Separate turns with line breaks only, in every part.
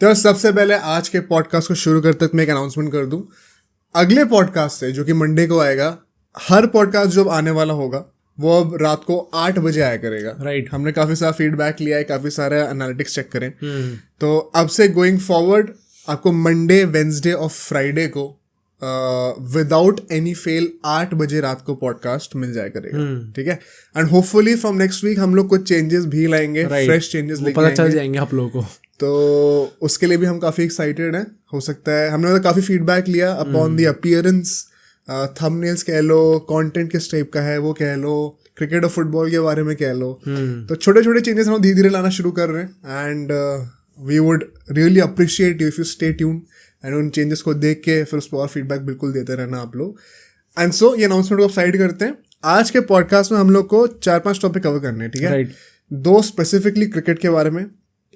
तो सबसे पहले आज के पॉडकास्ट को शुरू करते मैं एक अनाउंसमेंट कर दूं। अगले पॉडकास्ट से जो कि मंडे को आएगा, हर पॉडकास्ट जो अब आने वाला होगा वो अब रात को 8 बजे आया करेगा।
राइट।
हमने काफ़ी सारा फीडबैक लिया है, काफ़ी सारे एनालिटिक्स चेक करें। तो अब से गोइंग फॉरवर्ड आपको मंडे, वेंसडे और फ्राइडे को विदाउट एनी फेल 8 बजे रात को पॉडकास्ट मिल जाया करेगा। ठीक है। And hopefully from next week हम लोग कुछ चेंजेस भी लाएंगे, फ्रेश चेंजेस लेके
पता चल जाएंगे आप लोगों को।
तो उसके लिए भी हम काफ़ी एक्साइटेड हैं। हो सकता है हमने काफ़ी फीडबैक लिया अपॉन द अपीयरेंस, थंबनेल्स कह लो, कंटेंट किस टाइप का है वो कह लो, क्रिकेट और फुटबॉल के बारे में कह लो। तो छोटे छोटे चेंजेस हम धीरे धीरे लाना शुरू कर रहे हैं। And we would really appreciate you if you stay tune and उन चेंजेस को देख के फिर उस पर और फीडबैक बिल्कुल देते रहना आप लोग। एंड सो ये अनाउंसमेंट को साइड करते हैं। आज के पॉडकास्ट में हम लोग को 4-5 टॉपिक कवर करने हैं। ठीक है।
राइट।
2 स्पेसिफिकली क्रिकेट के बारे में,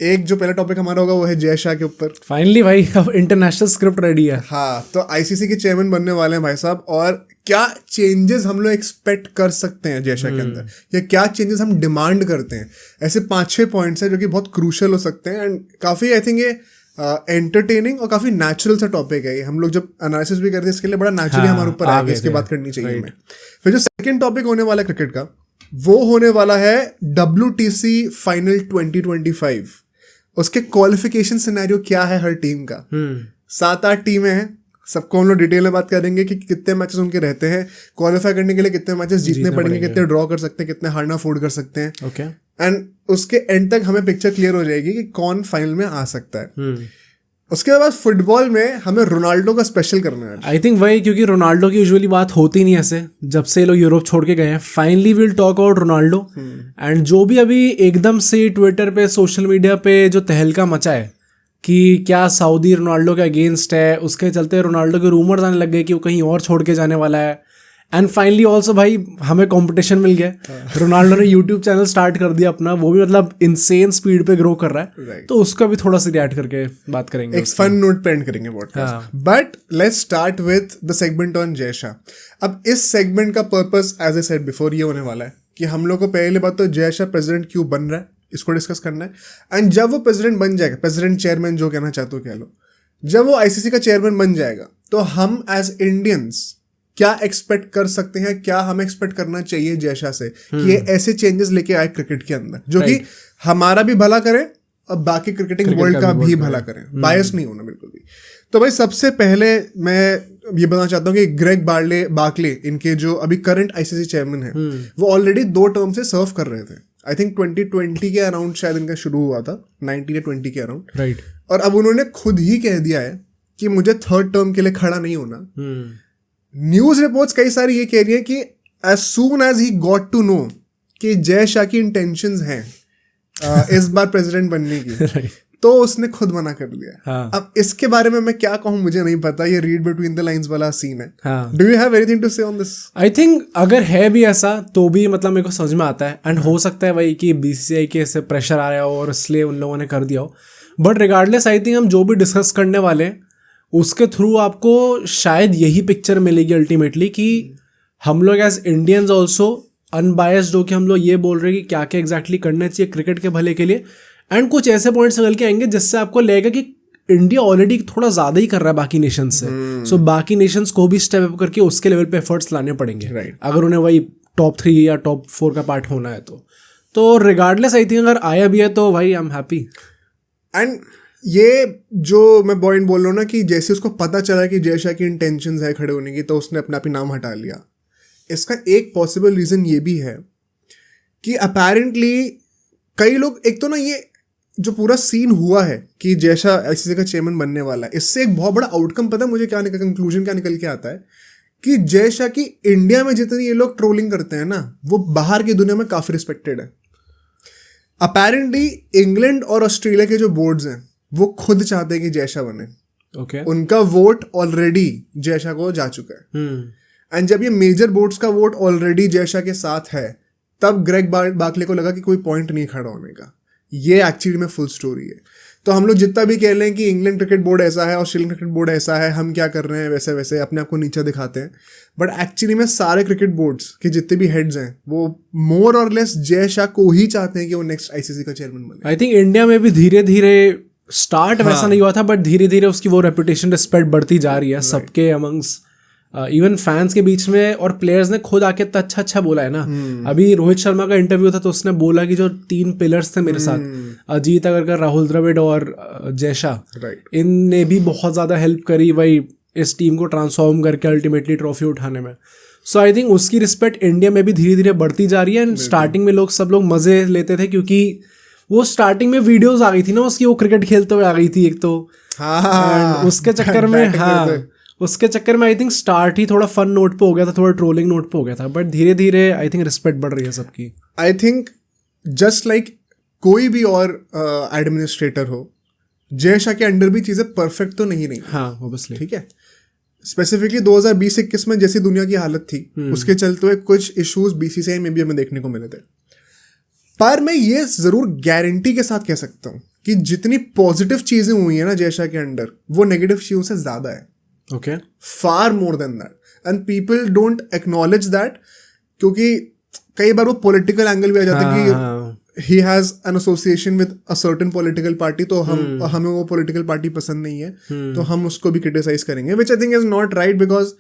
एक जो पहला टॉपिक हमारा होगा वो है जय शाह के ऊपर।
फाइनली भाई अब इंटरनेशनल स्क्रिप्ट रेडी है।
हाँ, तो आईसीसी के चेयरमैन बनने वाले हैं भाई साहब, और क्या चेंजेस हम लोग एक्सपेक्ट कर सकते हैं जय शाह के अंदर, या क्या चेंजेस हम डिमांड करते हैं। ऐसे 5-6 पॉइंट्स हैं जो कि बहुत क्रूशियल हो सकते हैं। एंड काफ़ी आई थिंक ये एंटरटेनिंग और काफ़ी नेचुरल सा टॉपिक है ये। हम लोग जब एनालिसिस भी करते हैं इसके लिए बड़ा नेचुरली हमारे ऊपर आ गया, इसकी बात करनी चाहिए हमें। फिर जो सेकंड टॉपिक होने वाला है क्रिकेट का, वो होने वाला है WTC फाइनल 2025। उसके क्वालिफिकेशन सिनेरियो क्या है हर टीम का। 7-8 टीमें हैं, सबको हम लोग डिटेल में बात करेंगे कि कितने मैचेस उनके रहते हैं, क्वालिफाई करने के लिए कितने मैचेस जीतने पड़ेंगे, कितने ड्रॉ कर सकते हैं, कितने हारना अफोर्ड कर सकते हैं।
ओके।
एंड उसके एंड तक हमें पिक्चर क्लियर हो जाएगी कि कौन फाइनल में आ सकता है। उसके बाद फुटबॉल में हमें रोनाल्डो का स्पेशल करना है।
आई थिंक वही, क्योंकि रोनाल्डो की यूजुअली बात होती नहीं ऐसे जब से लोग यूरोप छोड़ के गए हैं। Finally will talk about Ronaldo. And जो भी अभी एकदम से ट्विटर पे, सोशल मीडिया पे जो तहलका मचा है कि क्या सऊदी रोनाल्डो के अगेंस्ट है, उसके चलते रोनाल्डो के रूमर्स आने लग गए कि वो कहीं और छोड़ के जाने वाला है। एंड फाइनली ऑल्सो भाई हमें कंपटीशन मिल गया। रोनाल्डो ने यूट्यूब चैनल स्टार्ट कर दिया अपना, वो भी मतलब इनसेन स्पीड पे ग्रो कर रहा है। तो उसका भी थोड़ा सा रिएक्ट करके बात करेंगे,
एक फन नोट पे एंड करेंगे podcast. But let's start with the segment on Jay Shah. अब इस सेगमेंट का purpose as I said before ये होने वाला है कि हम लोग को पहले बात तो जय शाह प्रेसिडेंट क्यों बन रहा है इसको डिस्कस करना है। एंड जब वो प्रेसिडेंट बन जाएगा, प्रेसिडेंट चेयरमैन जो कहना चाहते हो कह लो, जब वो आईसीसी का चेयरमैन बन जाएगा तो हम एज इंडियंस क्या एक्सपेक्ट कर सकते हैं, क्या हमें एक्सपेक्ट करना चाहिए जय शाह से कि ये ऐसे चेंजेस लेके आए क्रिकेट के अंदर जो कि हमारा भी भला करे और बाकी क्रिकेटिंग वर्ल्ड का भी भला करें। बायस नहीं होना बिल्कुल भी। तो भाई सबसे पहले मैं ये बताना चाहता हूँ कि ग्रेग बार्कले इनके जो अभी करंट आईसीसी चेयरमैन है, वो ऑलरेडी 2 टर्म से सर्व कर रहे थे। आई थिंक 2020 के अराउंड शायद इनका शुरू हुआ था, 19 या 20 के अराउंड।
राइट।
और अब उन्होंने खुद ही कह दिया है कि मुझे 3rd टर्म के लिए खड़ा नहीं होना। न्यूज रिपोर्ट्स कई सारी ये कह रही है कि as soon as he got to know कि जय शाह की इंटेंशंस हैं इस बार प्रेसिडेंट बनने की, तो उसने खुद मना कर दिया।
हाँ।
अब इसके बारे में मैं क्या कहूँ मुझे नहीं पता, ये रीड बिटवीन द लाइंस वाला सीन है।
हाँ।
Do you have anything to say on this?
I think अगर है भी ऐसा तो भी मतलब मेरे को समझ में आता है। एंड हो सकता है भाई कि बीसीसीआई के ऐसे प्रेशर आ रहा हो और इसलिए उन लोगों ने कर दिया हो। बट रिगार्डलेस आई थिंक हम जो भी डिस्कस करने वाले हैं उसके थ्रू आपको शायद यही पिक्चर मिलेगी अल्टीमेटली कि हम लोग एज इंडियंस ऑल्सो अनबायस्ड हो कि हम लोग ये बोल रहे हैं कि क्या क्या एग्जैक्टली करना चाहिए क्रिकेट के भले के लिए। एंड कुछ ऐसे पॉइंट्स निकल के आएंगे जिससे आपको लगेगा कि इंडिया ऑलरेडी थोड़ा ज़्यादा ही कर रहा है बाकी नेशंस से। सो बाकी नेशंस को भी स्टेप अप करके उसके लेवल पे एफर्ट्स लाने पड़ेंगे अगर उन्हें वही टॉप 3 या टॉप 4 का पार्ट होना है तो रिगार्डलेस आई थिंक अगर आया भी है तो भाई आई एम हैप्पी।
एंड ये जो मैं पॉइंट बोल रहा हूँ ना कि जैसे उसको पता चला कि जय शाह की इंटेंशंस है खड़े होने की, तो उसने अपना भी नाम हटा लिया। इसका एक पॉसिबल रीज़न ये भी है कि अपेरेंटली कई लोग, एक तो ना ये जो पूरा सीन हुआ है कि जय शाह आईसीसी का चेयरमैन बनने वाला है, इससे एक बहुत बड़ा आउटकम पता है मुझे क्या कंक्लूजन क्या निकल के आता है कि जय शाह की इंडिया में जितनी ये लोग ट्रोलिंग करते हैं ना, वो बाहर की दुनिया में काफ़ी रिस्पेक्टेड है। अपेरेंटली इंग्लैंड और ऑस्ट्रेलिया के जो बोर्ड्स हैं वो खुद चाहते हैं कि जय शाह बने।
ओके।
उनका वोट ऑलरेडी जय शाह को जा चुका है। एंड जब ये मेजर बोर्ड्स का वोट ऑलरेडी जय शाह के साथ है, तब ग्रेग बार्कले को लगा कि कोई पॉइंट नहीं खड़ा होने का। ये एक्चुअली में फुल स्टोरी है। तो हम लोग जितना भी कह लें कि इंग्लैंड क्रिकेट बोर्ड ऐसा है, ऑस्ट्रेलियन क्रिकेट बोर्ड ऐसा है, हम क्या कर रहे हैं वैसे वैसे अपने आप को नीचे दिखाते हैं, बट एक्चुअली में सारे क्रिकेट बोर्ड्स के जितने भी हेड्स हैं वो मोर और लेस जय शाह को ही चाहते हैं कि वो नेक्स्ट आईसीसी का चेयरमैन बने।
आई थिंक इंडिया में भी धीरे धीरे स्टार्ट वैसा नहीं हुआ था, बट धीरे धीरे उसकी वो रेपुटेशन, रिस्पेक्ट बढ़ती जा रही है सबके अमंग्स, इवन फैंस के बीच में, और प्लेयर्स ने खुद आके अच्छा अच्छा बोला है ना। अभी रोहित शर्मा का इंटरव्यू था तो उसने बोला कि जो 3 पिलर्स थे मेरे साथ, अजीत अगरकर, राहुल द्रविड़ और जयशा, इनने भी बहुत ज़्यादा हेल्प करी भाई इस टीम को ट्रांसफॉर्म करके अल्टीमेटली ट्रॉफी उठाने में। सो आई थिंक उसकी रिस्पेक्ट इंडिया में भी धीरे धीरे बढ़ती जा रही है। एंड स्टार्टिंग में सब लोग मज़े लेते थे क्योंकि वो स्टार्टिंग में वीडियोस आ गई थी ना उसकी, वो क्रिकेट खेलते हुए आ गई थी एक तो, उसके चक्कर में उसके चक्कर में आई थिंक स्टार्ट ही थोड़ा फन नोट पे हो गया था, थोड़ा ट्रोलिंग नोट पे हो गया था, बट धीरे धीरे आई थिंक रिस्पेक्ट बढ़ रही है सबकी।
आई थिंक जस्ट लाइक कोई भी और एडमिनिस्ट्रेटर हो, जय शाह के अंडर भी चीज़ें परफेक्ट तो नहीं रही।
हाँ ऑब्वियसली,
ठीक है। स्पेसिफिकली 2020-21 में जैसी दुनिया की हालत थी उसके चलते हुए कुछ इश्यूज बीसीसीआई में भी हमें देखने को मिले थे, पर मैं ये जरूर गारंटी के साथ कह सकता हूँ कि जितनी पॉजिटिव चीजें हुई है ना जय शाह के अंडर, वो नेगेटिव चीजों से ज्यादा है।
Okay,
far more than that, and people don't acknowledge that, क्योंकि कई बार वो पॉलिटिकल एंगल भी आ जाता है कि he has an association with a certain political party, तो हमें वो पॉलिटिकल पार्टी पसंद नहीं है तो हम उसको भी क्रिटिसाइज करेंगे, which I think is not right, because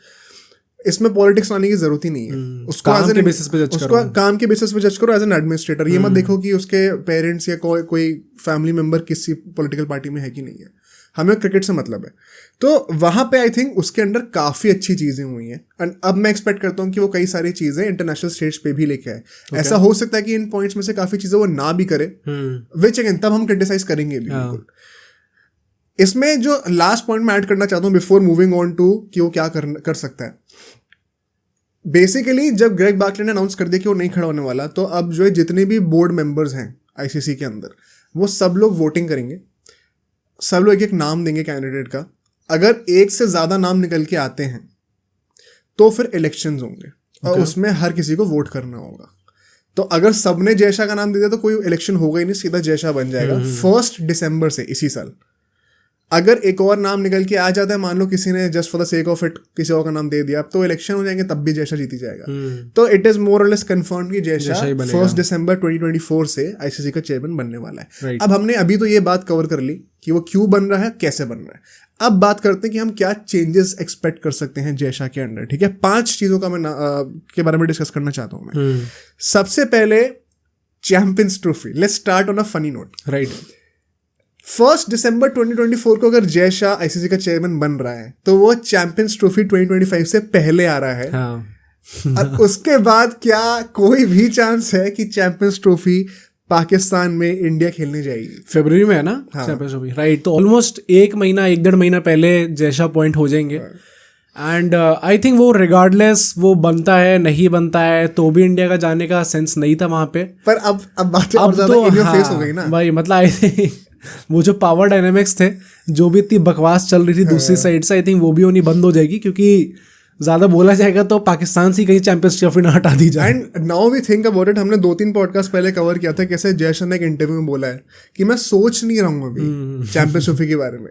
इसमें पॉलिटिक्स लाने की जरूरत ही नहीं है। उसको
काम के बेसिस पे जज करो,
उसको काम के बेसिस पे जज करो एज एन एडमिनिस्ट्रेटर। ये मत देखो कि उसके पेरेंट्स या कोई फैमिली मेंबर किसी पॉलिटिकल पार्टी में है कि नहीं है, हमें क्रिकेट से मतलब है। तो वहाँ पे आई थिंक उसके अंदर काफ़ी अच्छी चीज़ें हुई हैं, एंड अब मैं एक्सपेक्ट करता हूँ कि वो कई सारी चीज़ें इंटरनेशनल स्टेज पे भी लेके आए। ऐसा हो सकता है कि इन पॉइंट्स में से काफ़ी चीज़ें वो ना भी करे, विच अगेन तब हम क्रिटिसाइज करेंगे भी बिल्कुल। इसमें जो लास्ट पॉइंट मैं ऐड करना चाहता हूँ बिफोर मूविंग ऑन टू कि वो क्या कर सकता है, बेसिकली जब ग्रेग बार्कले ने अनाउंस कर दिया कि वो नहीं खड़ा होने वाला, तो अब जो है जितने भी बोर्ड मेंबर्स हैं आईसीसी के अंदर, वो सब लोग वोटिंग करेंगे, सब लोग एक नाम देंगे कैंडिडेट का। अगर एक से ज़्यादा नाम निकल के आते हैं तो फिर इलेक्शंस होंगे और उसमें हर किसी को वोट करना होगा। तो अगर सबने जय शाह का नाम दे दिया तो कोई इलेक्शन होगा ही नहीं, सीधा जय शाह बन जाएगा 1 दिसंबर से इसी साल। अगर एक और नाम निकल के आ जाता है, मान लो किसी ने just for the sake of it किसी और का नाम दे दिया, अब तो इलेक्शन हो जाएंगे तब भी जय शाह जीती जाएगा। तो इट इज मोर और लेस कंफर्म कि जय शाह 1 दिसंबर 2024 से आईसीसी का चेयरमैन बनने वाला है। अब हमने अभी तो ये बात कवर कर ली कि वो क्यों बन रहा है, कैसे बन रहा है। अब बात करते हैं कि हम क्या चेंजेस एक्सपेक्ट कर सकते हैं जय शाह के अंडर। ठीक है, 5 चीज़ों का मैं के बारे में डिस्कस करना चाहता हूँ मैं। सबसे पहले champions trophy. Let's start on a funny note.
Right,
1 दिसंबर 2024 को अगर जय शाह आईसीसी का चेयरमैन बन रहा है तो वो चैंपियंस ट्रॉफी 2025 से पहले आ रहा है। और उसके बाद क्या कोई भी चांस है कि चैंपियंस ट्रॉफी पाकिस्तान में इंडिया खेलने जाएगी?
फरवरी में है ना चैंपियंस ट्रॉफी, राइट। तो ऑलमोस्ट 1.5 महीना पहले जय शाह पॉइंट हो जाएंगे। एंड आई थिंक वो रिगार्डलेस वो बनता है नहीं बनता है तो भी इंडिया का जाने का सेंस नहीं था वहां पे।
पर अब बातें और ज्यादा इन योर फेस हो गई ना
भाई। मतलब आई थिंक वो जो पावर डायनेमिक्स थे, जो भी इतनी बकवास चल रही थी दूसरी साइड से, आई थिंक वो भी होनी बंद हो जाएगी, क्योंकि ज़्यादा बोला जाएगा तो पाकिस्तान से कहीं चैंपियंस ट्रॉफी ना हटा दी जाए।
And now we think about it, हमने 2-3 पॉडकास्ट पहले कवर किया था कैसे जय शाह ने एक इंटरव्यू में बोला है कि मैं सोच नहीं रहा हूँ अभी चैंपियंस ट्रॉफी के बारे में।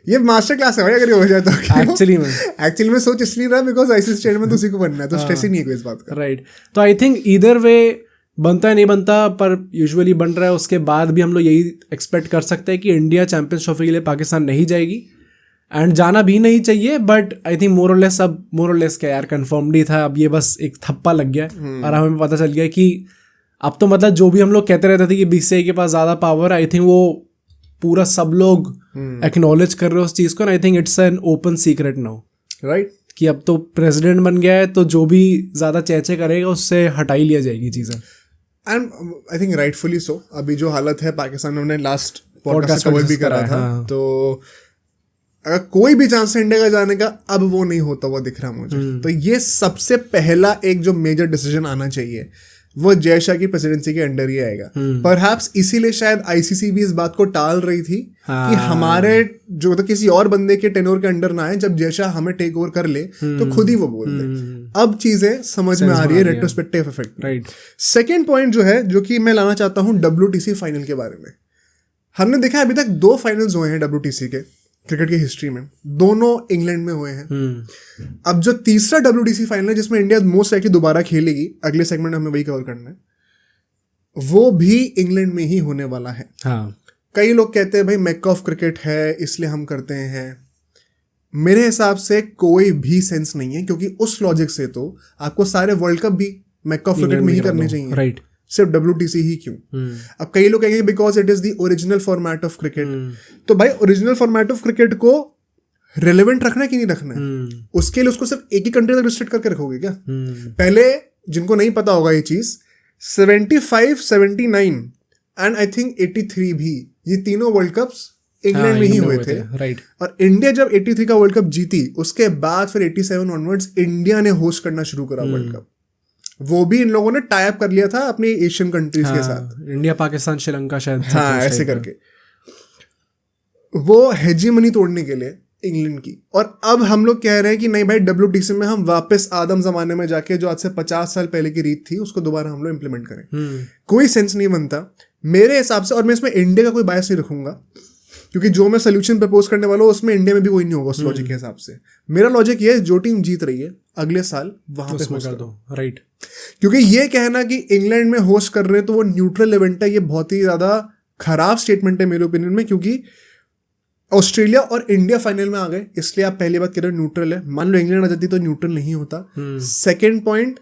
ये मास्टर क्लास है भाई अगर ये हो जाए तो। एक्चुअली में सोच इसलिए रहा बिकॉज आईसीसी चेयरमैन तो उसी को बनना है, तो स्ट्रेस ही नहीं है कोई इस बात का।
राइट, तो आई थिंक ईदर वे बनता है नहीं बनता, पर यूजुअली बन रहा है। उसके बाद भी हम लोग यही एक्सपेक्ट कर सकते हैं कि इंडिया चैंपियंस ट्रॉफी के लिए पाकिस्तान नहीं जाएगी, एंड जाना भी नहीं चाहिए। बट आई थिंक मोर और लेस क्या यार, कन्फर्म्ड ही था। अब ये बस एक थप्पा लग गया और हमें पता चल गया कि अब तो मतलब जो भी हम लोग कहते रहते थे कि बीसीसीआई के पास ज़्यादा पावर, आई थिंक वो पूरा सब लोग एक्नॉलेज कर रहे हो उस चीज़ को। I think it's an open secret now, right, कि अब तो प्रेसिडेंट बन गया है तो जो भी ज़्यादा चर्चा करेगा उससे हटा ही लिया जाएगी चीज़ें।
And I think rightfully so. अभी जो हालत है पाकिस्तान में, हमने लास्ट पॉडकास्ट कवर भी करा था, तो अगर कोई भी चांस है इंडिया का जाने का, अब वो नहीं होता हुआ दिख रहा मुझे। तो ये सबसे पहला एक जो मेजर डिसीजन आना चाहिए वो जय शाह की प्रेसिडेंसी के अंडर ही आएगा। परहैप्स इसीलिए शायद आईसीसी भी इस बात को टाल रही थी कि हमारे जो तो किसी और बंदे के टेन्योर के अंडर ना आए, जब जय शाह हमें टेक ओवर कर ले तो खुद ही वो बोल दे। अब चीजें समझ में आ रही है, retrospective effect.
Right,
second point जो है, जो कि मैं लाना चाहता हूँ WTC फाइनल के बारे में। हमने देखा अभी तक 2 फाइनल्स हुए हैं WTC के क्रिकेट की हिस्ट्री में, दोनों इंग्लैंड में हुए हैं। अब जो तीसरा WTC फाइनल है जिसमें इंडिया मोस्ट लाइकली दोबारा खेलेगी, अगले सेगमेंट में हमें वही कवर करना है, वो भी इंग्लैंड में ही होने वाला है। कई लोग कहते हैं भाई मेक्का ऑफ क्रिकेट है इसलिए हम करते हैं। मेरे हिसाब से कोई भी सेंस नहीं है, क्योंकि उस लॉजिक से तो आपको सारे वर्ल्ड कप भी मेक्का ऑफ क्रिकेट में ही करने चाहिए,
राइट,
सिर्फ WTC ही क्यों? अब कई लोग कहेंगे because it is the original format of cricket. तो भाई ओरिजिनल फॉर्मेट ऑफ क्रिकेट को रिलेवेंट रखना है कि नहीं रखना है? उसके लिए उसको सिर्फ एक ही कंट्री तक रिस्ट्रिक्ट करके रखोगे क्या? पहले जिनको नहीं पता होगा ये चीज, 75, 79 एंड आई थिंक 83 भी, ये तीनों वर्ल्ड कप्स इंग्लैंड में ही हुए थे,
राइट।
और इंडिया जब 83 का वर्ल्ड कप जीती उसके बाद फिर 87 ऑनवर्ड्स इंडिया ने होस्ट करना शुरू करा वर्ल्ड कप। वो भी इन लोगों ने टाई अप कर लिया था अपने एशियन कंट्रीज के साथ,
इंडिया, पाकिस्तान, श्रीलंका शायद,
हाँ ऐसे करके, वो हेजीमनी तोड़ने के लिए इंग्लैंड की। और अब हम लोग कह रहे हैं कि नहीं भाई WTC में हम वापस आदम जमाने में जाके जो आज से 50 साल पहले की रीत थी उसको दोबारा हम लोग इम्प्लीमेंट करें। कोई सेंस नहीं बनता मेरे हिसाब से। और मैं इसमें इंडिया का कोई बायस नहीं रखूंगा, क्योंकि जो मैं सोल्यूशन प्रपोज करने वाला हूँ उसमें इंडिया में भी कोई नहीं होगा उस लॉजिक के हिसाब से। मेरा लॉजिक ये है, जो टीम जीत रही है अगले साल वहां पे होस्ट कर दो,
राइट।
क्योंकि ये कहना कि इंग्लैंड में होस्ट कर रहे हैं तो वो न्यूट्रल इवेंट है, ये बहुत ही ज्यादा खराब स्टेटमेंट है मेरे ओपिनियन में। क्योंकि ऑस्ट्रेलिया और इंडिया फाइनल में आ गए, इसलिए आप पहली बात कह रहे हो न्यूट्रल है। मान लो इंग्लैंड आ जाती तो न्यूट्रल नहीं होता। सेकेंड पॉइंट,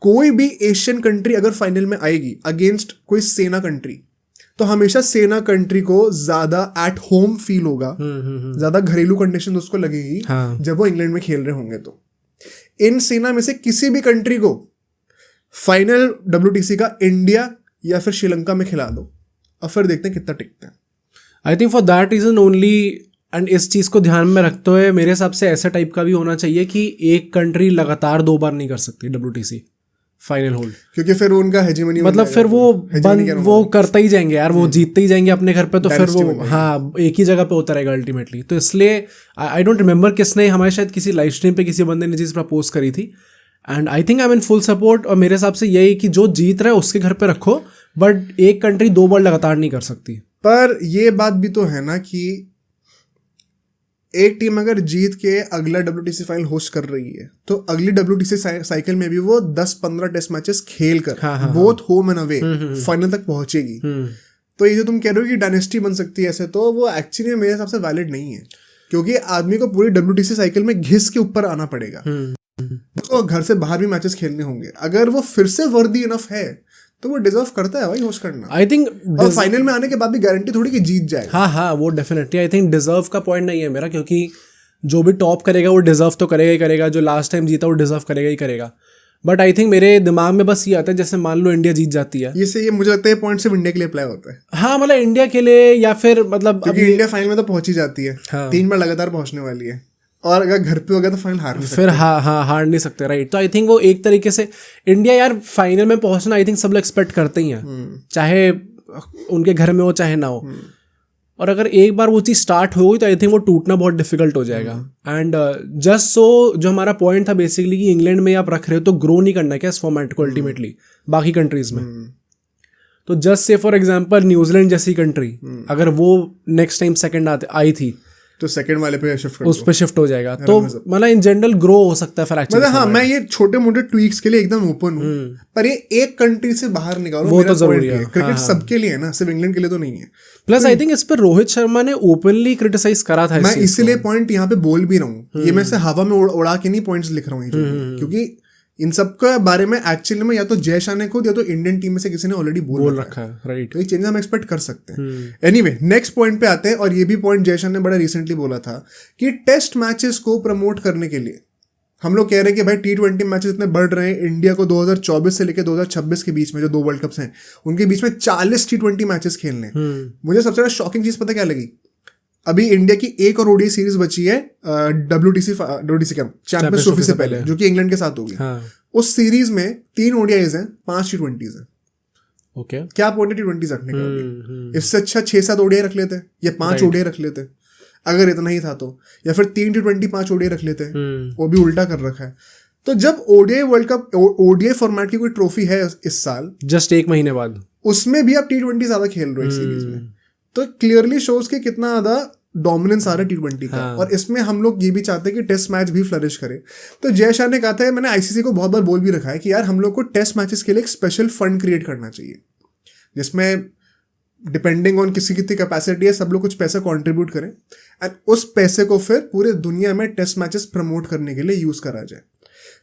कोई भी एशियन कंट्री अगर फाइनल में आएगी अगेंस्ट कोई सेना कंट्री, तो हमेशा सेना कंट्री को ज्यादा एट होम फील होगा, ज्यादा घरेलू कंडीशन उसको लगेगी जब वो इंग्लैंड में खेल रहे होंगे। तो इन सेना में से किसी भी कंट्री को फाइनल WTC का इंडिया या फिर श्रीलंका में खिला दो और फिर देखते हैं कितना टिकते हैं।
I think for that reason only, and इस चीज़ को ध्यान में रखते हुए मेरे हिसाब से ऐसा टाइप का भी होना चाहिए कि एक कंट्री लगातार 2 बार नहीं कर सकती WTC फाइनल होल्ड,
क्योंकि फिर उनका हेजीमनी,
मतलब फिर वो करता ही जाएंगे यार, वो जीतते ही जाएंगे अपने घर पे, तो फिर वो हाँ एक ही जगह पे होता रहेगा अल्टीमेटली। तो इसलिए आई डोंट रिमेंबर किसने, हमारे शायद किसी लाइव स्ट्रीम पे किसी बंदे ने चीज़ प्रपोज करी थी, and I think I am in full support. और मेरे हिसाब से यही कि जो जीत रहा है उसके घर पे रखो, बट एक कंट्री 2 बार लगातार नहीं कर सकती।
पर ये बात भी तो है ना कि एक टीम अगर जीत के अगला WTC फाइनल होस्ट कर रही है तो अगली WTC साइकिल में भी वो 10-15 टेस्ट मैचेस खेल कर both home and away final तक पहुंचेगी। तो ये जो तुम कह रहे हो कि डायनेस्टी बन सकती है ऐसे, तो वो एक्चुअली मेरे हिसाब से वैलिड नहीं है, क्योंकि आदमी को पूरी WTC साइकिल में घिस के ऊपर आना पड़ेगा, तो घर से बाहर भी मैचेस खेलने होंगे। अगर वो फिर से वर्दी इनफ है तो वो डिजर्व करता है भाई होस्ट करना।
आई थिंक
और फाइनल में आने के बाद भी गारंटी थोड़ी कि जीत जाए।
हाँ वो डेफिनेटली, आई थिंक डिजर्व का पॉइंट नहीं है मेरा, क्योंकि जो भी टॉप करेगा वो डिजर्व तो करेगा ही करेगा, जो लास्ट टाइम जीता वो डिजर्व करेगा ही करेगा। बट आई थिंक मेरे दिमाग में बस ये आता है, जैसे मान लो इंडिया जीत जाती है,
ये मुझे लगता है पॉइंट सिर्फ इंडिया के लिए अप्लाई होता है।
हाँ मतलब इंडिया के लिए, या फिर मतलब
क्योंकि इंडिया फाइनल में तो पहुंच ही जाती है, 3 बार लगातार पहुंचने वाली है, और अगर घर पे हो गया तो फाइनल हार नहीं सकते,
फिर हार नहीं सकते, राइट। तो आई थिंक वो एक तरीके से इंडिया यार फाइनल में पहुंचना आई थिंक सब लोग एक्सपेक्ट करते ही हैं, चाहे उनके घर में हो चाहे ना हो। और अगर एक बार वो चीज़ स्टार्ट हो गई तो आई थिंक वो टूटना बहुत डिफिकल्ट हो जाएगा। एंड जस्ट सो जो हमारा पॉइंट था बेसिकली कि इंग्लैंड में आप रख रहे हो तो ग्रो नहीं करना क्या इस फॉर्मेट को अल्टीमेटली बाकी कंट्रीज में। तो just say for example New Zealand जैसी कंट्री अगर वो नेक्स्ट टाइम सेकंड आई थी
तो सेकंड वाले पे शिफ्ट
उस पे शिफ्ट हो जाएगा, तो मतलब इन जनरल ग्रो हो सकता है फिर एक्चुअली।
हाँ मैं ये छोटे मोटे ट्वीक्स के लिए एकदम ओपन हूँ, पर ये एक कंट्री से बाहर निकालो
वो तो जरूरी है।
क्रिकेट सबके लिए है ना, सिर्फ इंग्लैंड के लिए तो नहीं है।
प्लस आई थिंक इस पर रोहित शर्मा ने ओपनली क्रिटिसाइज करा था,
मैं इसीलिए पॉइंट यहाँ पे बोल भी रहा हूँ, ये मैं से हवा में उड़ा के नहीं पॉइंट्स लिख रहा हूँ, क्योंकि इन सब के बारे में एक्चुअली में या तो जय शाह ने खुद या तो इंडियन टीम में से किसी ने ऑलरेडी बोल रखा है, राइट। तो ये चेंजेस हम एक्सपेक्ट कर सकते हैं। एनीवे नेक्स्ट पॉइंट पे आते हैं, और ये भी पॉइंट जय शाह ने बड़ा रिसेंटली बोला था कि टेस्ट मैचेस को प्रमोट करने के लिए हम लोग कह रहे हैं कि भाई T20 मैचेस इतने बढ़ रहे हैं, इंडिया को 2024 से लेकर 2026 के बीच में जो 2 वर्ल्ड कप्स हैं उनके बीच में 40 T20 मैचेस खेलने। मुझे सबसे ज्यादा शॉकिंग चीज पता क्या लगी, अभी इंडिया की एक और ODI सीरीज बची है WTC चैंपियंस ट्रॉफी से पहले, जो कि इंग्लैंड के साथ होगी। उस सीरीज में 3 ODIs हैं, 5 T20s हैं।
ओके
क्या पॉइंट है T20s रखने का? इससे अच्छा 6-7 ODI रख लेते या 5 ODI रख लेते अगर इतना ही था तो, या फिर 3 T20 5 ODI रख लेते, वो भी उल्टा कर रखा है। तो जब ODI world cup ODI format की कोई ट्रॉफी है इस साल,
जस्ट 1 महीने बाद,
उसमें भी आप T20 ज्यादा खेल रहे हो एक सीरीज में, तो क्लियरली शोज कि कितना ज्यादा डोमिनेंस आ रहा है T20 का। और इसमें हम लोग ये भी चाहते हैं कि टेस्ट मैच भी फ्लरिश करे। तो जय शाह ने कहा था, मैंने ICC को बहुत बार बोल भी रखा है कि यार हम लोग को टेस्ट मैचेस के लिए एक स्पेशल फंड क्रिएट करना चाहिए, जिसमें डिपेंडिंग ऑन किसी कितनी कैपेसिटी है, सब लोग कुछ पैसा कंट्रीब्यूट करें एंड उस पैसे को फिर पूरे दुनिया में टेस्ट मैचेस प्रमोट करने के लिए यूज़ करा जाए।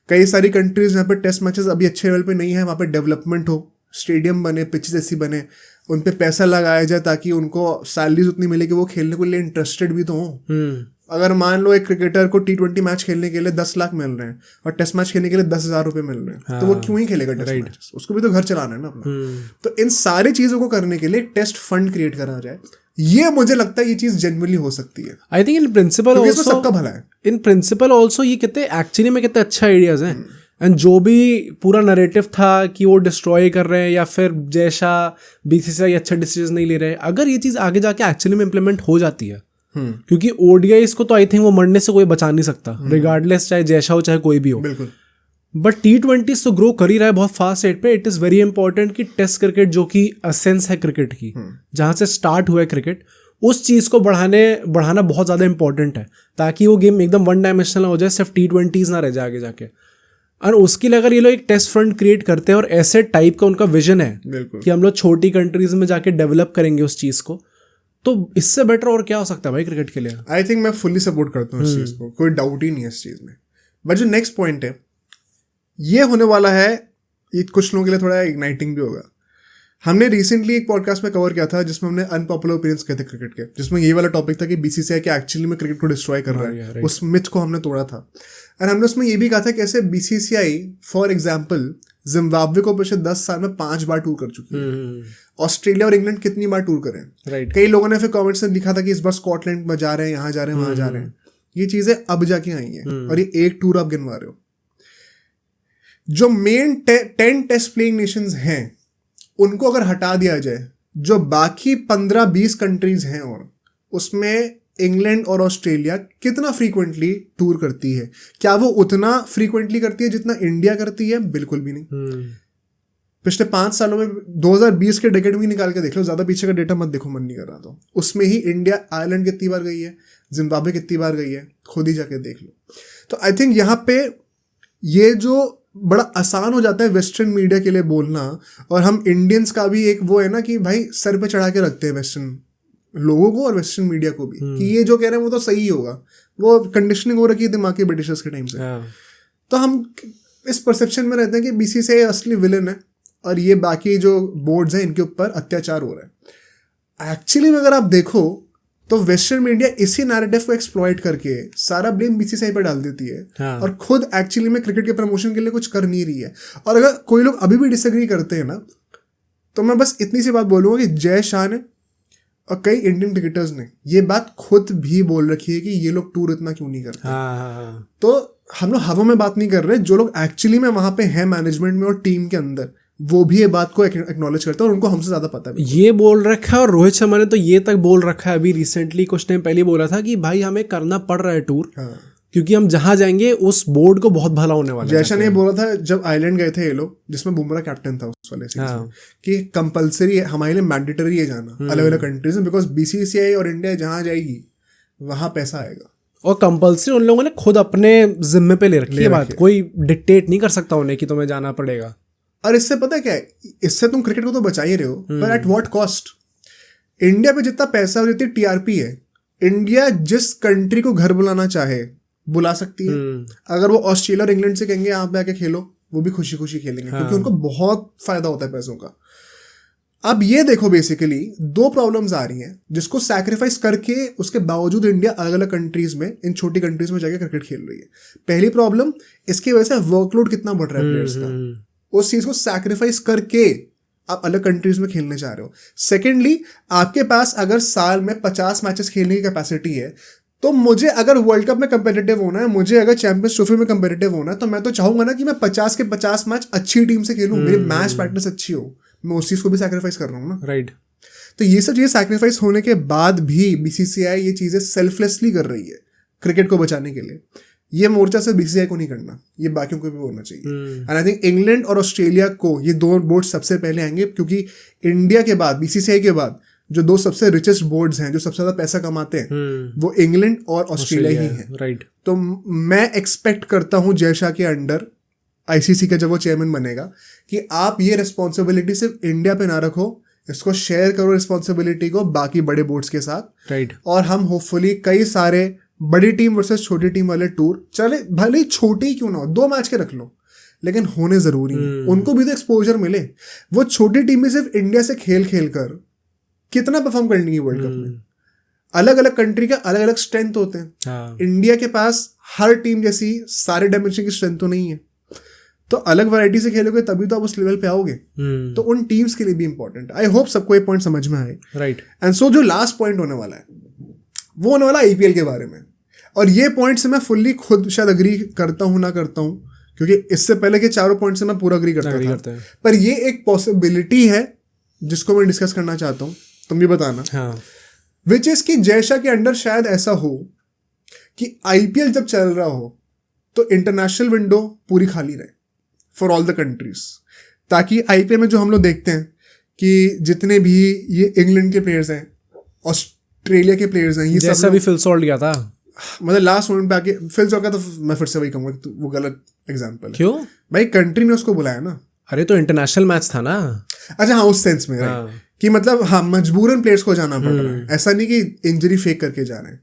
कई सारी कंट्रीज जहाँ पे टेस्ट मैचेस अभी अच्छे लेवल पे नहीं है, वहाँ पे डेवलपमेंट हो, स्टेडियम बने, पिचेस ऐसी बने, उन पे पैसा लगाया जाए ताकि उनको सैलरीज उतनी मिले कि वो खेलने के लिए इंटरेस्टेड भी तो हों। अगर मान लो एक क्रिकेटर को T20 मैच खेलने के लिए 10 लाख मिल रहे हैं और टेस्ट मैच खेलने के लिए 10,000 रुपए मिल रहे हैं, तो वो क्यों ही खेलेगा टेस्ट मैच? उसको भी तो घर चलाना है ना अपना। तो इन सारी चीजों को करने के लिए टेस्ट फंड क्रिएट करा जाए, ये मुझे लगता है ये चीज जेन्युइनली हो सकती है।
I think in principle
also सबका भला है।
इन प्रिंसिपल आल्सो ये कितने एक्चुअली में कितने अच्छा आइडियाज हैं। एंड जो भी पूरा नरेटिव था कि वो डिस्ट्रॉय कर रहे हैं या फिर जैसा बीसीसीआई अच्छा डिसीजन नहीं ले रहे, अगर ये चीज़ आगे जाके एक्चुअली में इम्प्लीमेंट हो जाती है, क्योंकि ओडीआईस को तो आई थिंक वो मरने से कोई बचा नहीं सकता, रिगार्डलेस चाहे जैसा हो चाहे कोई भी हो।
बिल्कुल।
बट T20 तो ग्रो कर ही रहा है बहुत फास्ट रेट पे। इट इज़ वेरी इंपॉर्टेंट कि टेस्ट क्रिकेट जो कि एसेंस है क्रिकेट की, जहाँ से स्टार्ट हुआ है क्रिकेट, उस चीज़ को बढ़ाना बहुत ज़्यादा इंपॉर्टेंट है, ताकि वो गेम एकदम वन डायमेंशनल हो जाए, सिर्फ T20s ना रह जाए आगे जाके। और उसके लिए अगर ये लोग एक टेस्ट फंड क्रिएट करते हैं और ऐसे टाइप का उनका विजन है कि हम लोग छोटी कंट्रीज में जाके डेवलप करेंगे उस चीज़ को, तो इससे बेटर और क्या हो सकता है भाई क्रिकेट के लिए।
आई थिंक मैं फुल्ली सपोर्ट करता हूँ इस चीज़ को, कोई डाउट ही नहीं है इस चीज़ में। बट जो नेक्स्ट पॉइंट है ये होने वाला है, ये कुछ लोगों के लिए थोड़ा इग्नाइटिंग भी होगा। हमने रिसेंटली एक पॉडकास्ट में कवर किया था जिसमें हमने अनपॉपुलर ओपिनियंस कहे थे क्रिकेट के, जिसमें ये वाला टॉपिक था कि बीसीसीआई के एक्चुअली में क्रिकेट को डिस्ट्रॉय कर रहा है। उस मिथ को हमने तोड़ा था। और हमने उसमें ये भी कहा था कैसे बीसीसीआई फॉर एग्जाम्पल जिम्बाब्वे को पिछले 10 साल में 5 बार टूर कर चुकी है। ऑस्ट्रेलिया और इंग्लैंड कितनी बार टूर करें। कई लोगों ने फिर कमेंट्स में लिखा था कि इस बार स्कॉटलैंड में जा रहे हैं, यहाँ जा रहे हैं, वहाँ जा रहे हैं। ये चीजें अब जाके आई हैं और ये एक टूर आप गिनवा रहे हो। जो मेन 10 टेस्ट प्लेइंग नेशंस हैं उनको अगर हटा दिया जाए, जो बाकी 15-20 कंट्रीज हैं और उसमें इंग्लैंड और ऑस्ट्रेलिया कितना फ्रीक्वेंटली टूर करती है, क्या वो उतना फ्रीक्वेंटली करती है जितना इंडिया करती है? बिल्कुल भी नहीं। पिछले 5 सालों में 2020 के डेकेड में निकाल के देख लो, ज्यादा पीछे का डेटा मत देखो, मन नहीं कर रहा। तो उसमें ही इंडिया आयरलैंड कितनी बार गई है, जिम्बाब्वे कितनी बार गई है, खुद ही जाके देख लो। तो आई थिंक यहाँ पे ये जो बड़ा आसान हो जाता है वेस्टर्न मीडिया के लिए बोलना, और हम इंडियंस का भी एक वो है ना कि भाई सर पे चढ़ा के रखते हैं वेस्टर्न लोगों को और वेस्टर्न मीडिया को भी कि ये जो कह रहे हैं वो तो सही होगा। वो कंडीशनिंग हो रखी है दिमाग के ब्रिटिशर्स के टाइम से। तो हम इस परसेप्शन में रहते हैं कि बीसीसीआई असली विलन है और ये बाकी जो बोर्ड्स हैं इनके ऊपर अत्याचार हो रहा है। एक्चुअली में अगर आप देखो तो वेस्टर्न मीडिया इसी नैरेटिव को एक्सप्लॉइट करके सारा ब्लेम बीसीसीआई पर डाल देती है और खुद एक्चुअली में क्रिकेट के प्रमोशन के लिए कुछ कर नहीं रही है। और अगर कोई लोग अभी भी डिसएग्री करते हैं ना, तो मैं बस इतनी सी बात बोलूँगा कि जय शाह ने और कई इंडियन क्रिकेटर्स ने ये बात खुद भी बोल रखी है कि ये लोग टूर इतना क्यों नहीं करते। तो हम लोग हवा में बात नहीं कर रहे, जो लोग एक्चुअली में वहाँ पे हैं मैनेजमेंट में और टीम के अंदर, वो भी ये बात को एक्नॉलेज करते हैं और उनको हमसे ज़्यादा पता है।
ये बोल रखा है और रोहित शर्मा ने तो ये तक बोल रखा है, अभी रिसेंटली कुछ टाइम पहले बोला था कि भाई हमें करना पड़ रहा है टूर, क्योंकि हम जहाँ जाएंगे उस बोर्ड को बहुत भला होने वाला है।
जैसा ने बोला था जब आइलैंड गए थे ये लोग, जिसमें बुमराह कैप्टन था उस वाले सीजन, कि कंपलसरी है हमारे लिए, मैंडेटरी है जाना अलग अलग कंट्रीज में, बिकॉज बीसीसीआई और इंडिया जहाँ जाएगी वहाँ पैसा आएगा।
और कंपलसरी उन लोगों ने खुद अपने जिम्मे पे ले रखी है बात, कोई डिक्टेट नहीं कर सकता उन्हें कि तुम्हें जाना पड़ेगा।
और इससे पता क्या है, इससे तुम क्रिकेट को तो बचा ही रहे हो, पर एट व्हाट कॉस्ट? इंडिया पे जितना पैसा और जितनी टीआरपी है, इंडिया जिस कंट्री को घर बुलाना चाहे बुला सकती है। अगर वो ऑस्ट्रेलिया और इंग्लैंड से कहेंगे यहाँ पे आके खेलो, वो भी खुशी खुशी खेलेंगे, क्योंकि उनको बहुत फायदा होता है पैसों का। अब ये देखो बेसिकली 2 प्रॉब्लम्स आ रही हैं जिसको सैक्रिफाइस करके उसके बावजूद इंडिया अलग अलग कंट्रीज में, इन छोटी कंट्रीज में जाके क्रिकेट खेल रही है। पहली प्रॉब्लम, इसकी वजह से वर्कलोड कितना बढ़ रहा है प्लेयर्स का, उस चीज को सैक्रिफाइस करके आप अलग कंट्रीज में खेलने जा रहे हो। सेकेंडली, आपके पास अगर साल में 50 मैचेस खेलने की कैपेसिटी है, तो मुझे अगर वर्ल्ड कप में कंपेटिटिव होना है, मुझे अगर चैंपियंस ट्रॉफी में कंपेटिटिव होना है, तो मैं तो चाहूंगा ना कि मैं 50 के 50 मैच अच्छी टीम से खेलूं, मेरी मैच प्रैक्टिस अच्छी हो। मैं उस चीज को भी सैक्रिफाइस कर रहा हूँ ना,
राइट।
तो ये सब चीजें सैक्रिफाइस होने के बाद भी बीसीसीआई ये चीजें सेल्फलेसली कर रही है क्रिकेट को बचाने के लिए। ये मोर्चा से बीसीसीआई को नहीं करना, ये बाकियों को भी होना चाहिए। एंड आई थिंक इंग्लैंड और ऑस्ट्रेलिया को ये 2 बोर्ड सबसे पहले आएंगे, क्योंकि इंडिया के बाद, बीसीसीआई के बाद जो 2 सबसे रिचेस्ट बोर्ड्स हैं, जो सबसे ज्यादा पैसा कमाते हैं, वो इंग्लैंड और ऑस्ट्रेलिया ही हैं।
राइट।
तो मैं एक्सपेक्ट करता हूँ जय शाह के अंडर आईसीसी का जब वो चेयरमैन बनेगा, कि आप ये रिस्पॉन्सिबिलिटी सिर्फ इंडिया पे ना रखो, इसको शेयर करो रिस्पॉन्सिबिलिटी को बाकी बड़े बोर्ड्स के साथ,
राइट।
और हम होपफुली कई सारे बड़ी टीम वर्सेस छोटी टीम वाले टूर, चले भले ही छोटे ही क्यों ना हो, 2 मैच के रख लो, लेकिन होने जरूरी है, उनको भी तो एक्सपोजर मिले। वो छोटी टीम में सिर्फ इंडिया से खेल खेल कर कितना परफॉर्म करनी है वर्ल्ड कप में। अलग अलग कंट्री के अलग अलग स्ट्रेंथ होते हैं। इंडिया के पास हर टीम जैसी सारे डायमेंशन की स्ट्रेंथ तो नहीं है, तो अलग वैरायटी से खेलोगे तभी तो आप उस लेवल पे आओगे। तो उन टीम्स के लिए भी इंपॉर्टेंट। आई होप सबको ये पॉइंट समझ में आए,
राइट।
एंड सो जो लास्ट पॉइंट होने वाला है वो होने वाला आईपीएल के बारे में। और ये पॉइंट से मैं फुल्ली खुद शायद अग्री करता हूँ ना करता हूँ, क्योंकि इससे पहले के चारों पॉइंट से मैं पूरा अग्री करता था, पर ये एक पॉसिबिलिटी है जिसको मैं डिस्कस करना चाहता हूँ, तुम भी बताना। विच इज कि जयशा के अंडर शायद ऐसा हो कि आईपीएल जब चल रहा हो तो इंटरनेशनल विंडो पूरी खाली रहे फॉर ऑल द कंट्रीज, ताकि आईपीएल में जो हम लोग देखते हैं कि जितने भी ये इंग्लैंड के प्लेयर्स हैं, ऑस्ट्रेलिया के प्लेयर्स हैं, ये
जैसा भी फिल सॉल्ट गया था,
मतलब लास्ट मोमेंट पे आके फिल सॉल्ट का, तो मैं फिर से वही कहूंगा कि वो गलत एग्जांपल है।
क्यों
भाई? कंट्री ने उसको बुलाया ना।
अरे तो इंटरनेशनल मैच था ना।
अच्छा हाँ, उस सेंस में कि मतलब हाँ मजबूरन प्लेयर्स को जाना पड़ रहा है, ऐसा नहीं कि इंजरी फेक करके जा रहे हैं,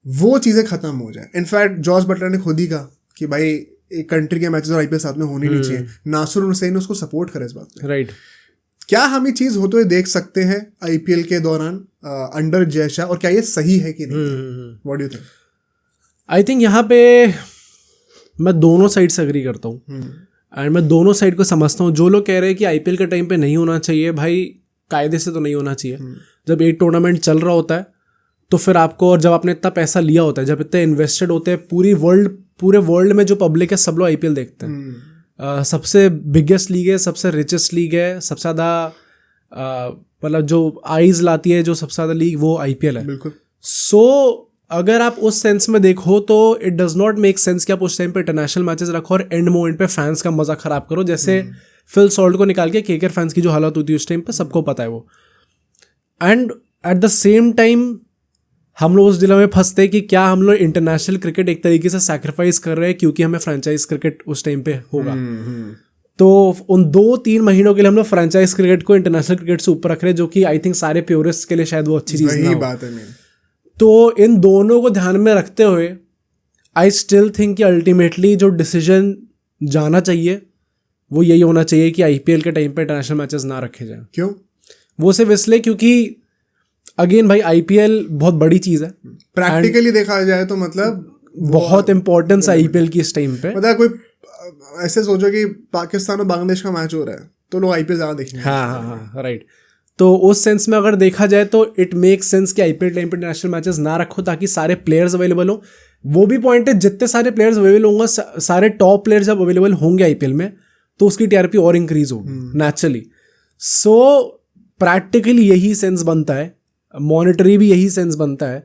वो चीजें खत्म हो जाए। इनफैक्ट जॉर्ज बटलर ने खुद ही कहा कि भाई एक कंट्री के मैचेस और आईपीएल साथ में होने नहीं चाहिए। नासिर हुसैन ने उसको सपोर्ट करा इस बात में,
राइट।
क्या हम ये चीज होते हुए देख सकते हैं आईपीएल के दौरान अंडर जयशा, और क्या ये सही है कि नहीं? What do you think?
I think यहाँ पे मैं दोनों साइड से एग्री करता हूँ, एंड मैं दोनों साइड को समझता हूँ। जो लोग कह रहे हैं कि आईपीएल के टाइम पे नहीं होना चाहिए, भाई कायदे से तो नहीं होना चाहिए। जब एक टूर्नामेंट चल रहा होता है तो फिर आपको, और जब आपने इतना पैसा लिया होता है, जब इतने इन्वेस्टेड होते हैं, पूरे वर्ल्ड में जो पब्लिक है सब लोग आईपीएल देखते हैं। सबसे बिगेस्ट लीग है, सबसे रिचेस्ट लीग है, सबसे ज़्यादा मतलब जो आईज लाती है, जो सबसे ज़्यादा लीग, वो आईपीएल है।
बिल्कुल।
सो अगर आप उस सेंस में देखो तो it does not make sense कि आप उस टाइम पे इंटरनेशनल मैचेस रखो और एंड मोमेंट पे फैंस का मजा खराब करो। जैसे फिल सॉल्ट को निकाल के केकेआर फैंस की जो हालत हुई थी उस टाइम पे, सबको पता है वो। And at the same time हम लोग उस डिलेमा में फंसते हैं कि क्या हम लोग इंटरनेशनल क्रिकेट एक तरीके से सैक्रिफाइस कर रहे हैं क्योंकि हमें फ्रेंचाइज क्रिकेट उस टाइम पे होगा। तो उन 2-3 महीनों के लिए हम लोग फ्रेंचाइज क्रिकेट को इंटरनेशनल क्रिकेट से ऊपर रख रहे हैं, जो कि आई थिंक सारे प्योरिस्ट के लिए शायद वो अच्छी चीज़ नहीं बात है। तो इन दोनों को ध्यान में रखते हुए आई स्टिल थिंक कि अल्टीमेटली जो डिसीजन जाना चाहिए वो यही होना चाहिए कि आईपीएल के टाइम पे इंटरनेशनल मैचेस ना रखे जाएं।
क्यों?
वो सिर्फ इसलिए क्योंकि अगेन भाई आईपीएल बहुत बड़ी चीज़ है।
प्रैक्टिकली देखा जाए तो मतलब
बहुत इंपॉर्टेंस है आईपीएल की इस टाइम पे।
मतलब कोई ऐसे सोचो कि पाकिस्तान और बांग्लादेश का मैच हो रहा है तो लोग आईपीएल ज़्यादा देखेंगे।
हाँ, राइट। तो उस सेंस में अगर देखा जाए तो इट मेक सेंस कि आईपीएल टाइम पे इंटरनेशनल मैचेस ना रखो ताकि सारे प्लेयर्स अवेलेबल हो। वो भी पॉइंट है, जितने सारे प्लेयर्स अवेलेबल होंगे, सारे टॉप प्लेयर्स जब अवेलेबल होंगे आईपीएल में तो उसकी टीआरपी और इंक्रीज होगी नेचुरली। सो प्रैक्टिकली यही सेंस बनता है, मॉनिटरी भी यही सेंस बनता है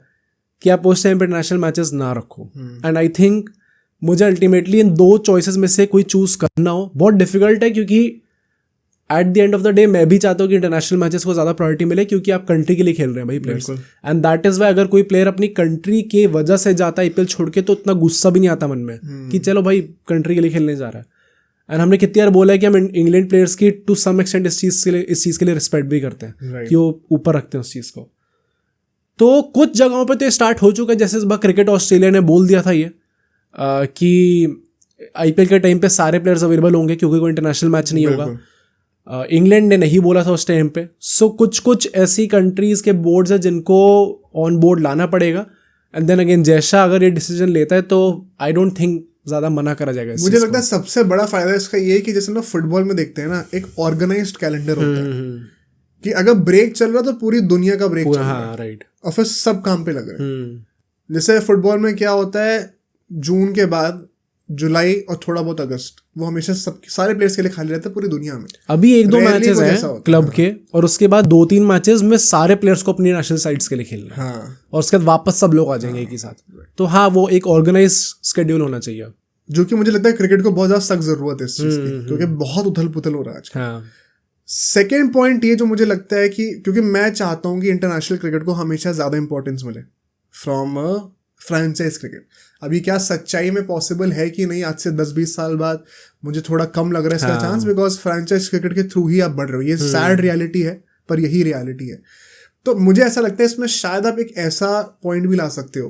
कि आप उस टाइम पे इंटरनेशनल मैचेस ना रखो। एंड आई थिंक मुझे अल्टीमेटली इन 2 चॉइसेस में से कोई चूज करना हो बहुत डिफिकल्ट है, क्योंकि at the end of the day मैं भी चाहता हूँ कि इंटरनेशनल मैचेस को ज़्यादा प्रायोरिटी मिले, क्योंकि आप कंट्री के लिए खेल रहे हैं भाई players. And that is why अगर कोई प्लेयर अपनी कंट्री के वजह से जाता है आईपीएल छोड़ के तो उतना गुस्सा भी नहीं आता मन में कि चलो भाई कंट्री के लिए खेलने जा रहा है। एंड हमने कितनी बार बोला है कि हम इंग्लैंड प्लेयर्स की टू सम एक्सटेंट इस चीज़ के लिए रिस्पेक्ट भी करते हैं कि वो ऊपर रखते हैं उस चीज़ को। तो कुछ जगहों पे तो स्टार्ट हो चुका है, जैसे इस बार क्रिकेट ऑस्ट्रेलिया ने बोल दिया था ये कि आईपीएल के टाइम पे सारे प्लेयर्स अवेलेबल होंगे क्योंकि कोई इंटरनेशनल मैच नहीं होगा। इंग्लैंड ने नहीं बोला था उस टाइम पे। सो कुछ ऐसी कंट्रीज़ के बोर्ड्स हैं जिनको ऑन बोर्ड लाना पड़ेगा। एंड देन अगेन जैसा अगर ये डिसीजन लेता है तो आई डोंट थिंक ज़्यादा मना करा जाएगा।
मुझे लगता है सबसे बड़ा फायदा इसका ये है कि जैसे ना फुटबॉल में देखते हैं ना, एक ऑर्गेनाइज्ड कैलेंडर होता है कि अगर ब्रेक चल रहा तो पूरी दुनिया का ब्रेक चल रहा है, राइट, और फिर सब काम पे लग रहे हैं। जैसे फुटबॉल में क्या होता है, जून के बाद जुलाई और थोड़ा बहुत अगस्त वो हमेशा सब सारे प्लेयर्स के लिए खाली रहता है पूरी दुनिया में।
अभी 1-2 मैचेस हैं क्लब के, और उसके बाद 2-3 मैचेस में सारे प्लेयर्स को अपनी नेशनल साइड्स के लिए खेलना है। और उसके बाद वापस सब लोग आ जाएंगे एक ही साथ। तो हाँ, वो एक ऑर्गेनाइज स्केड्यूल होना चाहिए,
जो कि मुझे लगता है क्रिकेट को बहुत ज्यादा सख्त जरूरत है इस चीज की, क्योंकि बहुत उथल पुथल हो रहा है आज। सेकेंड पॉइंट ये जो मुझे लगता है कि क्योंकि मैं चाहता हूँ कि इंटरनेशनल क्रिकेट को हमेशा ज़्यादा इंपॉर्टेंस मिले फ्रॉम फ्रेंचाइज क्रिकेट। अभी क्या सच्चाई में पॉसिबल है कि नहीं, आज से 10-20 साल बाद मुझे थोड़ा कम लग रहा है इसका चांस, बिकॉज फ्रेंचाइज क्रिकेट के थ्रू ही आप बढ़ रहे हो। ये सैड रियलिटी है, पर यही रियलिटी है। तो मुझे ऐसा लगता है इसमें शायद आप एक ऐसा पॉइंट भी ला सकते हो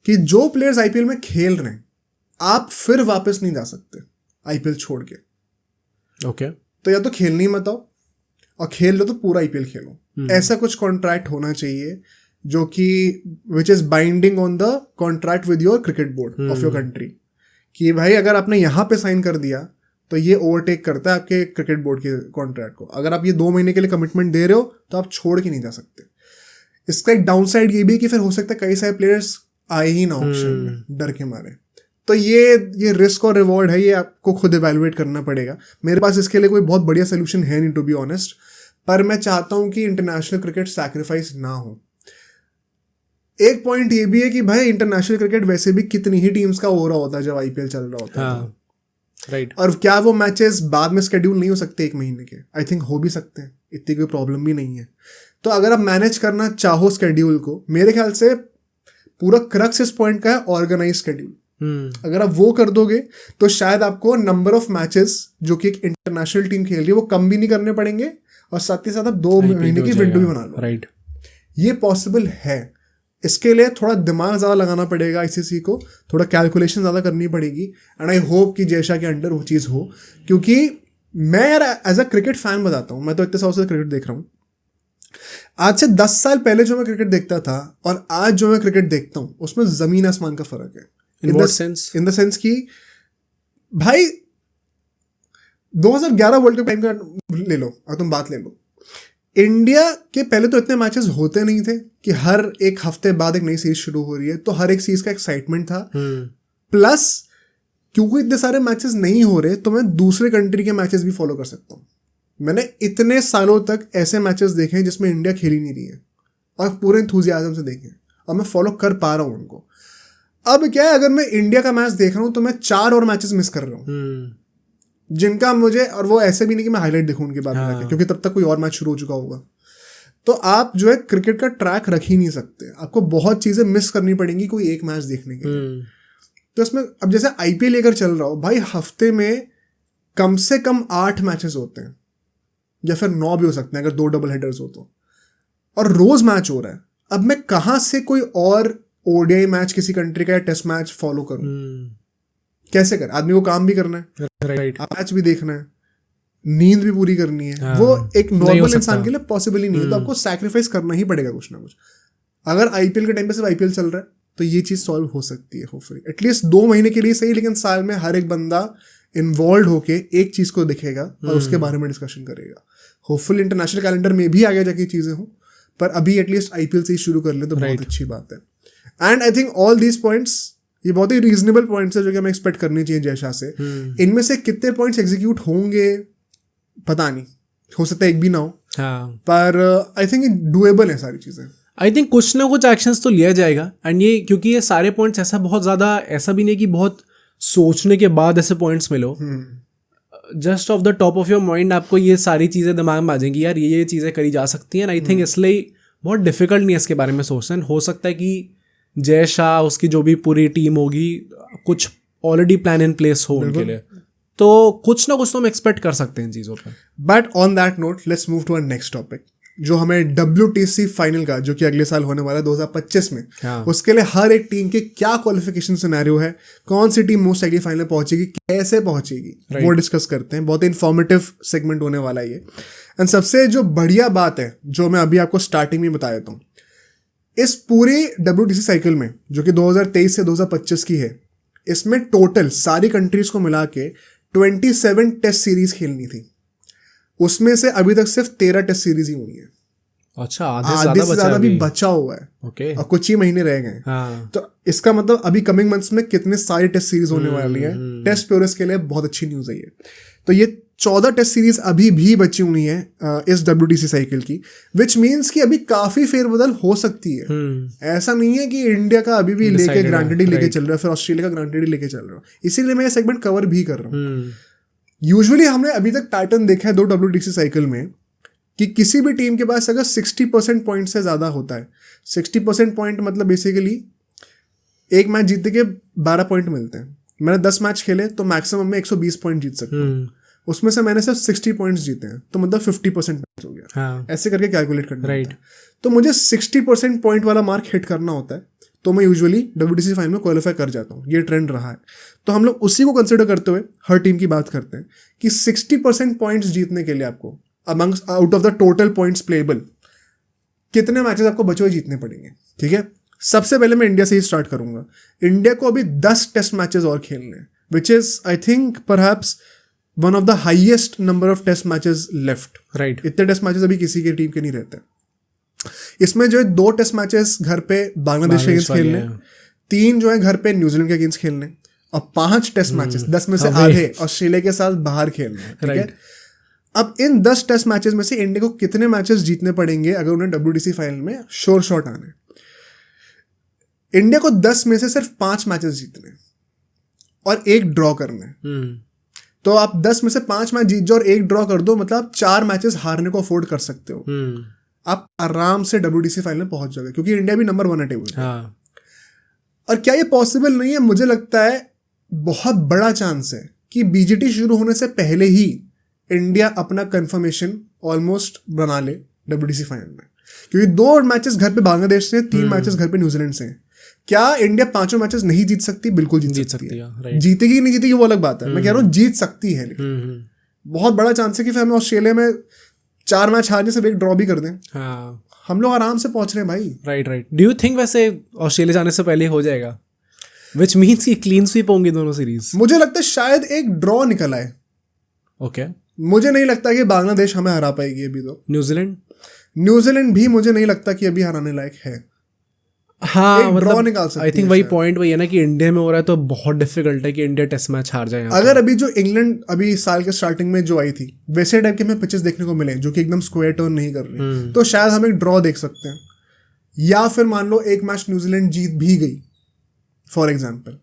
कि जो प्लेयर्स आईपीएल में खेल रहे हैं आप फिर वापस नहीं जा सकते आईपीएल छोड़ के।
ओके
तो या तो खेलने ही मत आओ, और खेल लो तो पूरा आईपीएल खेलो। ऐसा कुछ कॉन्ट्रैक्ट होना चाहिए जो कि which is binding on the contract with your cricket board of your country, कि भाई अगर आपने यहाँ पे साइन कर दिया तो ये ओवरटेक करता है आपके क्रिकेट बोर्ड के कॉन्ट्रैक्ट को। अगर आप ये 2 महीने के लिए कमिटमेंट दे रहे हो तो आप छोड़ के नहीं जा सकते। इसका एक डाउन साइड ये भी कि फिर हो सकता है कई सारे प्लेयर्स आए ही ना ऑप्शन में डर के मारे। तो ये रिस्क और रिवॉर्ड है, ये आपको खुद इवेलुएट करना पड़ेगा। मेरे पास इसके लिए कोई बहुत बढ़िया सोल्यूशन है नहीं टू बी ऑनेस्ट, पर मैं चाहता हूँ कि इंटरनेशनल क्रिकेट सैक्रिफाइस ना हो। एक पॉइंट ये भी है कि भाई इंटरनेशनल क्रिकेट वैसे भी कितनी ही टीम्स का हो रहा होता है जब आईपीएल चल रहा होता है।
राइट।
और क्या वो मैचेस बाद में स्केड्यूल नहीं हो सकते 1 महीने के? आई थिंक हो भी सकते हैं, इतनी कोई प्रॉब्लम भी नहीं है। तो अगर आप मैनेज करना चाहो स्केड्यूल को, मेरे ख्याल से पूरा क्रक्स इस पॉइंट का है ऑर्गेनाइज स्केड्यूल। अगर आप वो कर दोगे तो शायद आपको नंबर ऑफ मैचेस जो कि एक इंटरनेशनल टीम खेल रही है वो कम भी नहीं करने पड़ेंगे, और साथ ही साथ आप 2 महीने की विंडो भी बना लो।
राइट,
ये पॉसिबल है। इसके लिए थोड़ा दिमाग ज़्यादा लगाना पड़ेगा आईसीसी को, थोड़ा कैलकुलेशन ज़्यादा करनी पड़ेगी। एंड आई होप कि जयशा के अंडर वो चीज़ हो, क्योंकि मैं यार एज अ क्रिकेट फैन बताता हूँ, मैं तो इतने सालों से क्रिकेट देख रहा हूँ। आज से 10 साल पहले जो मैं क्रिकेट देखता था और आज जो मैं क्रिकेट देखता हूँ उसमें ज़मीन आसमान का फ़र्क है। इन द सेंस कि भाई 2011 वर्ल्ड कप टाइम का ले लो, अगर तुम बात ले लो, इंडिया के पहले तो इतने मैचेस होते नहीं थे कि हर एक हफ्ते बाद एक नई सीरीज शुरू हो रही है, तो हर एक सीरीज का एक्साइटमेंट था। प्लस क्योंकि इतने सारे मैचेस नहीं हो रहे तो मैं दूसरे कंट्री के मैचेस भी फॉलो कर सकता हूँ। मैंने इतने सालों तक ऐसे मैचेस देखे हैं जिसमें इंडिया खेल ही नहीं रही है और पूरे इंथुजियाज्म से देखे, और मैं फॉलो कर पा रहा हूँ उनको। अब क्या है, अगर मैं इंडिया का मैच देख रहा हूँ तो मैं 4 और मैचेस मिस कर रहा हूँ जिनका मुझे, और वो ऐसे भी नहीं कि मैं हाईलाइट देखूं उनके बाद में, क्योंकि तब तक कोई और मैच शुरू हो चुका होगा। तो आप जो है क्रिकेट का ट्रैक रख ही नहीं सकते, आपको बहुत चीज़ें मिस करनी पड़ेंगी कोई एक मैच देखने के लिए। तो इसमें अब जैसे आईपीएल लेकर चल रहा हो भाई, हफ्ते में कम से कम 8 मैचेस होते हैं या फिर 9 भी हो सकते हैं अगर 2 डबल हेडर्स हो तो, और रोज मैच हो रहा है। अब मैं कहाँ से कोई और ओडीआई मैच किसी कंट्री का या टेस्ट मैच फॉलो करूं? कैसे कर? आदमी को काम भी करना है,
राइट,
मैच भी देखना है, नींद भी पूरी करनी है। वो एक नॉर्मल इंसान के लिए पॉसिबल ही नहीं है। तो आपको सैक्रिफाइस करना ही पड़ेगा कुछ ना कुछ। अगर आईपीएल के टाइम पे सिर्फ आईपीएल चल रहा है तो ये चीज सॉल्व हो सकती है होपफुली, एटलीस्ट 2 महीने के लिए सही, लेकिन साल में हर एक बंदा इन्वॉल्व होके एक चीज को दिखेगा और उसके बारे में डिस्कशन करेगा। होपफुली इंटरनेशनल कैलेंडर में भी आगे जाके चीजें हों, पर अभी एटलीस्ट आईपीएल से ही शुरू कर ले तो बहुत अच्छी बात है। And I think all these points, ये बहुत ही रीजनेबल पॉइंट्स है जो कि हमें एक्सपेक्ट करनी चाहिए जयशा से। इनमें से कितने पॉइंट्स एग्जीक्यूट होंगे पता नहीं, हो सकता है एक भी ना हो, पर आई थिंक डुएबल है सारी चीजें।
आई थिंक कुछ ना कुछ एक्शंस तो लिया जाएगा। एंड ये क्योंकि ये सारे पॉइंट्स ऐसा बहुत ज़्यादा, ऐसा भी नहीं कि बहुत सोचने के बाद ऐसे पॉइंट्स मिलो, just of the top of your mind आपको ये सारी चीज़ें दिमाग में आ जाएंगी, यार ये चीज़ें करी जा सकती हैं। आई थिंक इसलिए बहुत डिफिकल्ट नहीं है इसके बारे में सोचना। हो सकता है कि जय शाह, उसकी जो भी पूरी टीम होगी, कुछ ऑलरेडी प्लान इन प्लेस हो उनके लिए, तो कुछ ना कुछ तो हम एक्सपेक्ट कर सकते हैं इन चीज़ों पर।
But on that note let's move to our next topic, जो हमें WTC फाइनल का, जो कि अगले साल होने वाला है 2025 में, उसके लिए हर एक टीम के क्या क्वालिफिकेशन सिनेरियो है, कौन सी टीम मोस्ट लाइकली फाइनल पहुंचेगी, कैसे पहुंचेगी, वो डिस्कस करते हैं। बहुत इन्फॉर्मेटिव सेगमेंट होने वाला है ये। एंड सबसे जो बढ़िया बात है जो मैं अभी आपको स्टार्टिंग में बता देता हूँ, इस पूरी WTC साइकिल में जो कि 2023 से 2025 की है, इसमें टोटल सारी कंट्रीज को मिला के 27 टेस्ट सीरीज खेलनी थी। उसमें से अभी तक सिर्फ 13 टेस्ट सीरीज ही हुई है।
अच्छा,
आधे से ज्यादा भी बचा हुआ है।
ओके,
और कुछ ही महीने रह गए। तो इसका मतलब अभी कमिंग मंथ्स में कितने सारी टेस्ट सीरीज होने वाली है। टेस्ट प्योरिस्ट के लिए बहुत अच्छी न्यूज है ये। तो ये 14 टेस्ट सीरीज अभी भी बची हुई है इस WTC साइकिल की, विच मीन्स कि अभी काफी फेरबदल हो सकती है। ऐसा नहीं है कि इंडिया का अभी भी लेके ग्रांटेड ही लेके चल रहा है, फिर ऑस्ट्रेलिया का ग्रांटेड ही लेके चल रहा है। इसीलिए मैं ये सेगमेंट कवर भी कर रहा हूँ। यूजुअली हमने अभी तक पैटर्न देखा है 2 WTC साइकिल में कि किसी भी टीम के पास अगर 60% पॉइंट से ज्यादा होता है, 60% पॉइंट मतलब बेसिकली एक मैच जीतने के 12 पॉइंट मिलते हैं। मैंने 10 मैच खेले तो मैक्सिमम में 120 पॉइंट जीत सकता हूँ। उसमें से मैंने सिर्फ 60 पॉइंट्स जीते हैं, तो मतलब 50% मैच हो गया।
हाँ,
ऐसे करके कैलकुलेट करना
राइट।
होता है। तो मुझे 60% पॉइंट वाला मार्क हिट करना होता है, तो मैं यूजुअली WTC फाइनल में क्वालिफाई कर जाता हूँ। ये ट्रेंड रहा है। तो हम लोग उसी को कंसिडर करते हुए हर टीम की बात करते हैं कि 60% पॉइंट्स जीतने के लिए आपको amongst out of the total points payable कितने मैचेस आपको बचे हुए जीतने पड़ेंगे। ठीक है, सबसे पहले मैं इंडिया से ही स्टार्ट करूंगा। इंडिया को अभी 10 टेस्ट मैचेस और खेलने हैं, which is I think perhaps one of the highest number of test matches left.
Right.
इतने टेस्ट मैचेस अभी किसी की टीम के नहीं रहते। इसमें जो है 2 टेस्ट मैचेस घर पे बांग्लादेश के अगेंस्ट खेलने, 3 जो है घर पे न्यूजीलैंड के अगेंस्ट खेलने, और 5 टेस्ट मैचेस 10 में से आधे ऑस्ट्रेलिया के साथ बाहर खेलने हैं। ठीक है, अब इन 10 टेस्ट मैचेस में से इंडिया को कितने मैचेस जीतने पड़ेंगे अगर उन्हें WTC फाइनल में श्योर शॉट आने? इंडिया को 10 में से सिर्फ 5 मैचेस जीतने और 1 ड्रॉ करने। तो आप 10 में से 5 मैच जीत जाओ और 1 ड्रॉ कर दो, मतलब आप 4 मैचेस हारने को अफोर्ड कर सकते हो। आप आराम से WTC फाइनल में पहुंच जाओगे, क्योंकि इंडिया भी नंबर 1 है टेबल पे। और क्या ये पॉसिबल नहीं है? मुझे लगता है बहुत बड़ा चांस है कि BGT शुरू होने से पहले ही इंडिया अपना कंफर्मेशन ऑलमोस्ट बना ले WTC फाइनल में, क्योंकि 2 मैचेस घर पे बांग्लादेश से, 3 मैचेस घर पे न्यूजीलैंड से। क्या इंडिया 5 मैचेस नहीं जीत सकती? बिल्कुल जीत सकती है। जीतेगी नहीं जीतेगी वो अलग बात है, मैं कह रहा हूँ जीत सकती है। लेकिन बहुत बड़ा चांस है कि फिर हमें ऑस्ट्रेलिया में 4 मैच हारने से 1 ड्रॉ भी कर दें। हम लोग आराम से पहुंच रहे हैं भाई।
राइट। डू यू थिंक वैसे ऑस्ट्रेलिया जाने से पहले हो जाएगा, विच मीन्स कि क्लीन स्वीप होंगी दोनों सीरीज?
मुझे लगता है शायद एक ड्रॉ निकल आए।
ओके।
मुझे नहीं लगता कि बांग्लादेश हमें हरा पाएगी अभी। तो न्यूजीलैंड भी मुझे नहीं लगता कि अभी हराने लायक है।
हाँ,
ड्रॉ निकाल सकती है।
आई थिंक वही पॉइंट वही है ना कि इंडिया में हो रहा है तो बहुत डिफिकल्ट है कि इंडिया टेस्ट मैच हार जाए।
अगर अभी जो इंग्लैंड अभी साल के स्टार्टिंग में जो आई थी वैसे टाइप के हमें पिचेस देखने को मिले जो कि एकदम स्क्वायर टर्न नहीं कर रही, तो शायद हम एक ड्रॉ देख सकते हैं, या फिर मान लो एक मैच न्यूजीलैंड जीत भी गई फॉर एग्जाम्पल।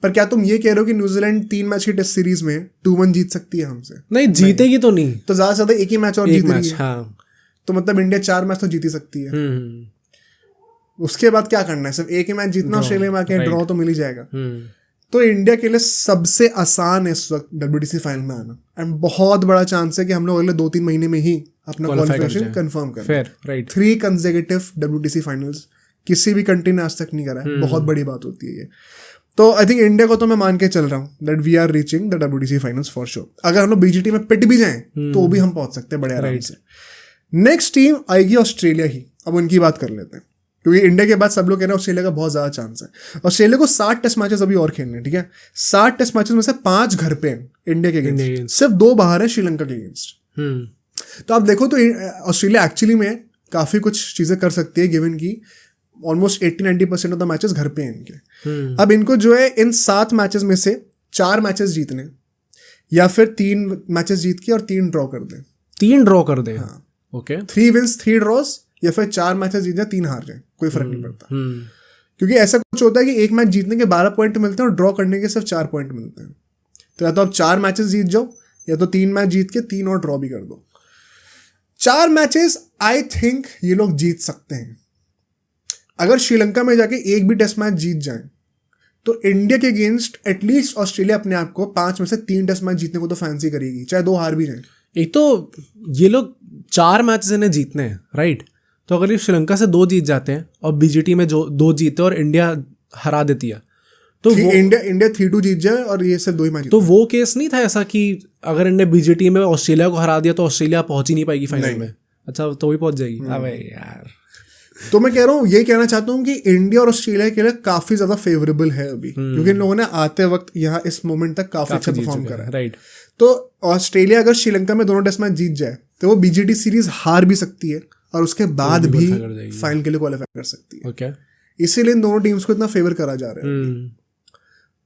पर क्या तुम ये कह रहे हो कि न्यूजीलैंड 3 मैच की टेस्ट सीरीज में 2-1 जीत सकती है हमसे?
नहीं, जीतेगी तो नहीं,
तो ज्यादा से ज्यादा एक ही मैच और जीत रही है।
हाँ।
तो मतलब इंडिया 4 मैच तो जीत ही सकती है। उसके बाद क्या करना है? सिर्फ एक ही मैच जीतना, ऑस्ट्रेलिया में आके ड्रॉ तो मिल ही जाएगा। तो इंडिया के लिए सबसे आसान है इस वक्त WTC फाइनल में आना, एंड बहुत बड़ा चांस है कि हम लोग अगले 2-3 महीने में ही अपना क्वालिफिकेशन कंफर्म करें। 3 कंसेक्यूटिव WTC फाइनल्स किसी भी कंट्री ने आज तक नहीं करा है। बहुत बड़ी बात होती है ये। तो आई थिंक इंडिया को तो मैं मान के चल रहा हूँ that we are reaching the WTC finals for sure. अगर हम लोग BGT में पिट भी जाएं तो भी हम पहुंच सकते हैं बड़े आराम से। नेक्स्ट टीम आएगी ऑस्ट्रेलिया ही। अब उनकी बात कर लेते हैं, क्योंकि इंडिया के बाद सब लोग कह रहे हैं ऑस्ट्रेलिया का बहुत ज्यादा चांस है। ऑस्ट्रेलिया को 60 टेस्ट मैचेस अभी और खेलने हैं। ठीक है, 60 टेस्ट मैचेस में से 5 घर पे हैं इंडिया के अगेंस्ट, सिर्फ 2 बाहर है श्रीलंका के अगेंस्ट। तो आप देखो तो ऑस्ट्रेलिया एक्चुअली में काफी कुछ चीजें कर सकती है, गिवन की ऑलमोस्ट 80-90% ऑफ द मैचेस घर पे हैं इनके। अब इनको जो है इन 7 मैचेस में से 4 मैचेस जीतने, या फिर 3 मैचेस जीत के और 3 ड्रॉ कर दें।
3 ड्रॉ कर दें?
हाँ,
ओके।
3 विंस 3 ड्रॉज, या फिर 4 मैचेस जीत जाए 3 हार जाए, कोई फर्क नहीं पड़ता। क्योंकि ऐसा कुछ होता है कि एक मैच जीतने के 12 पॉइंट मिलते हैं और ड्रॉ करने के सिर्फ 4 पॉइंट मिलते हैं। तो या तो आप 4 मैचेस जीत जाओ, या तो 3 मैच जीत के 3 और ड्रॉ भी कर दो। 4 मैचेस आई थिंक ये लोग जीत सकते हैं। अगर श्रीलंका में जाके एक भी टेस्ट मैच जीत जाए तो इंडिया के अगेंस्ट एटलीस्ट ऑस्ट्रेलिया अपने आप को 5 में से 3 टेस्ट मैच जीतने को तो फैंसी करेगी, चाहे 2 हार भी जाए।
एक तो ये लोग 4 मैचेस इन्हें जीतने हैं, राइट? तो अगर ये श्रीलंका से 2 जीत जाते हैं और BGT में जो 2 जीते और इंडिया हरा देती है, तो वो
इंडिया 3-2 जीत जाए और ये सिर्फ 2 ही मैच।
तो वो केस नहीं था ऐसा कि अगर इंडिया BGT में ऑस्ट्रेलिया को हरा दिया तो ऑस्ट्रेलिया पहुंच ही नहीं पाएगी फाइनल में? अच्छा, तो वही पहुंच जाएगी। अबे यार,
तो मैं कह रहा हूँ, यही कहना चाहता हूँ कि इंडिया और ऑस्ट्रेलिया के लिए काफी ज्यादा फेवरेबल है अभी, क्योंकि इन लोगों ने आते वक्त यहाँ इस मोमेंट तक काफी अच्छा परफॉर्म करा है।
राइट।
तो ऑस्ट्रेलिया अगर श्रीलंका में दोनों टेस्ट मैच जीत जाए तो वो BGT सीरीज हार भी सकती है और उसके बाद भी फाइनल के लिए क्वालिफाई कर सकती है।
ओके,
इसीलिए इन दोनों टीम्स को इतना फेवर करा जा रहा है।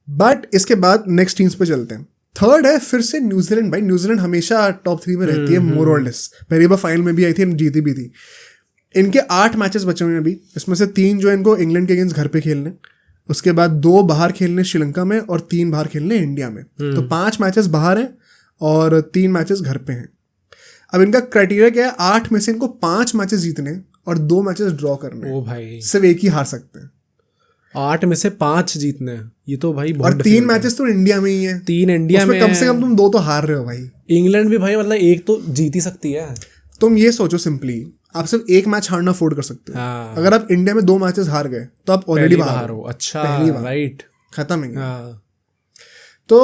बट इसके बाद नेक्स्ट टीम्स पे चलते हैं। थर्ड है फिर से न्यूजीलैंड। भाई न्यूजीलैंड हमेशा टॉप 3 में रहती है मोर और लेस। पहली बार फाइनल में भी आई थी, जीती भी थी। इनके 8 मैचेस बचे हुए हैं अभी, इसमें से 3 जो इनको इंग्लैंड के अगेंस्ट घर पे खेलने, उसके बाद 2 बाहर खेलने श्रीलंका में और 3 बाहर खेलने इंडिया में। तो 5 मैचेस बाहर हैं और 3 मैचेस घर पे हैं। अब इनका क्राइटेरिया क्या है? 8 में से इनको 5 मैचेस जीतने और 2 मैचेस ड्रॉ करने।
ओ भाई,
सिर्फ एक ही हार सकते हैं।
8 में से 5 जीतने हैं, ये तो भाई बहुत
और 3 मैचेस तो इंडिया में ही है,
3 इंडिया में
कम से कम तुम 2 तो हार रहे हो भाई।
इंग्लैंड भी भाई मतलब एक तो जीत ही सकती है।
तुम ये सोचो सिंपली, आप सिर्फ एक मैच हारना अफोर्ड कर सकते हो।
हाँ।
अगर आप इंडिया में 2 मैचेस हार गए तो आप ऑलरेडी बाहर हो।
अच्छा,
पहली बार
राइट,
खत्म है।
हाँ।
तो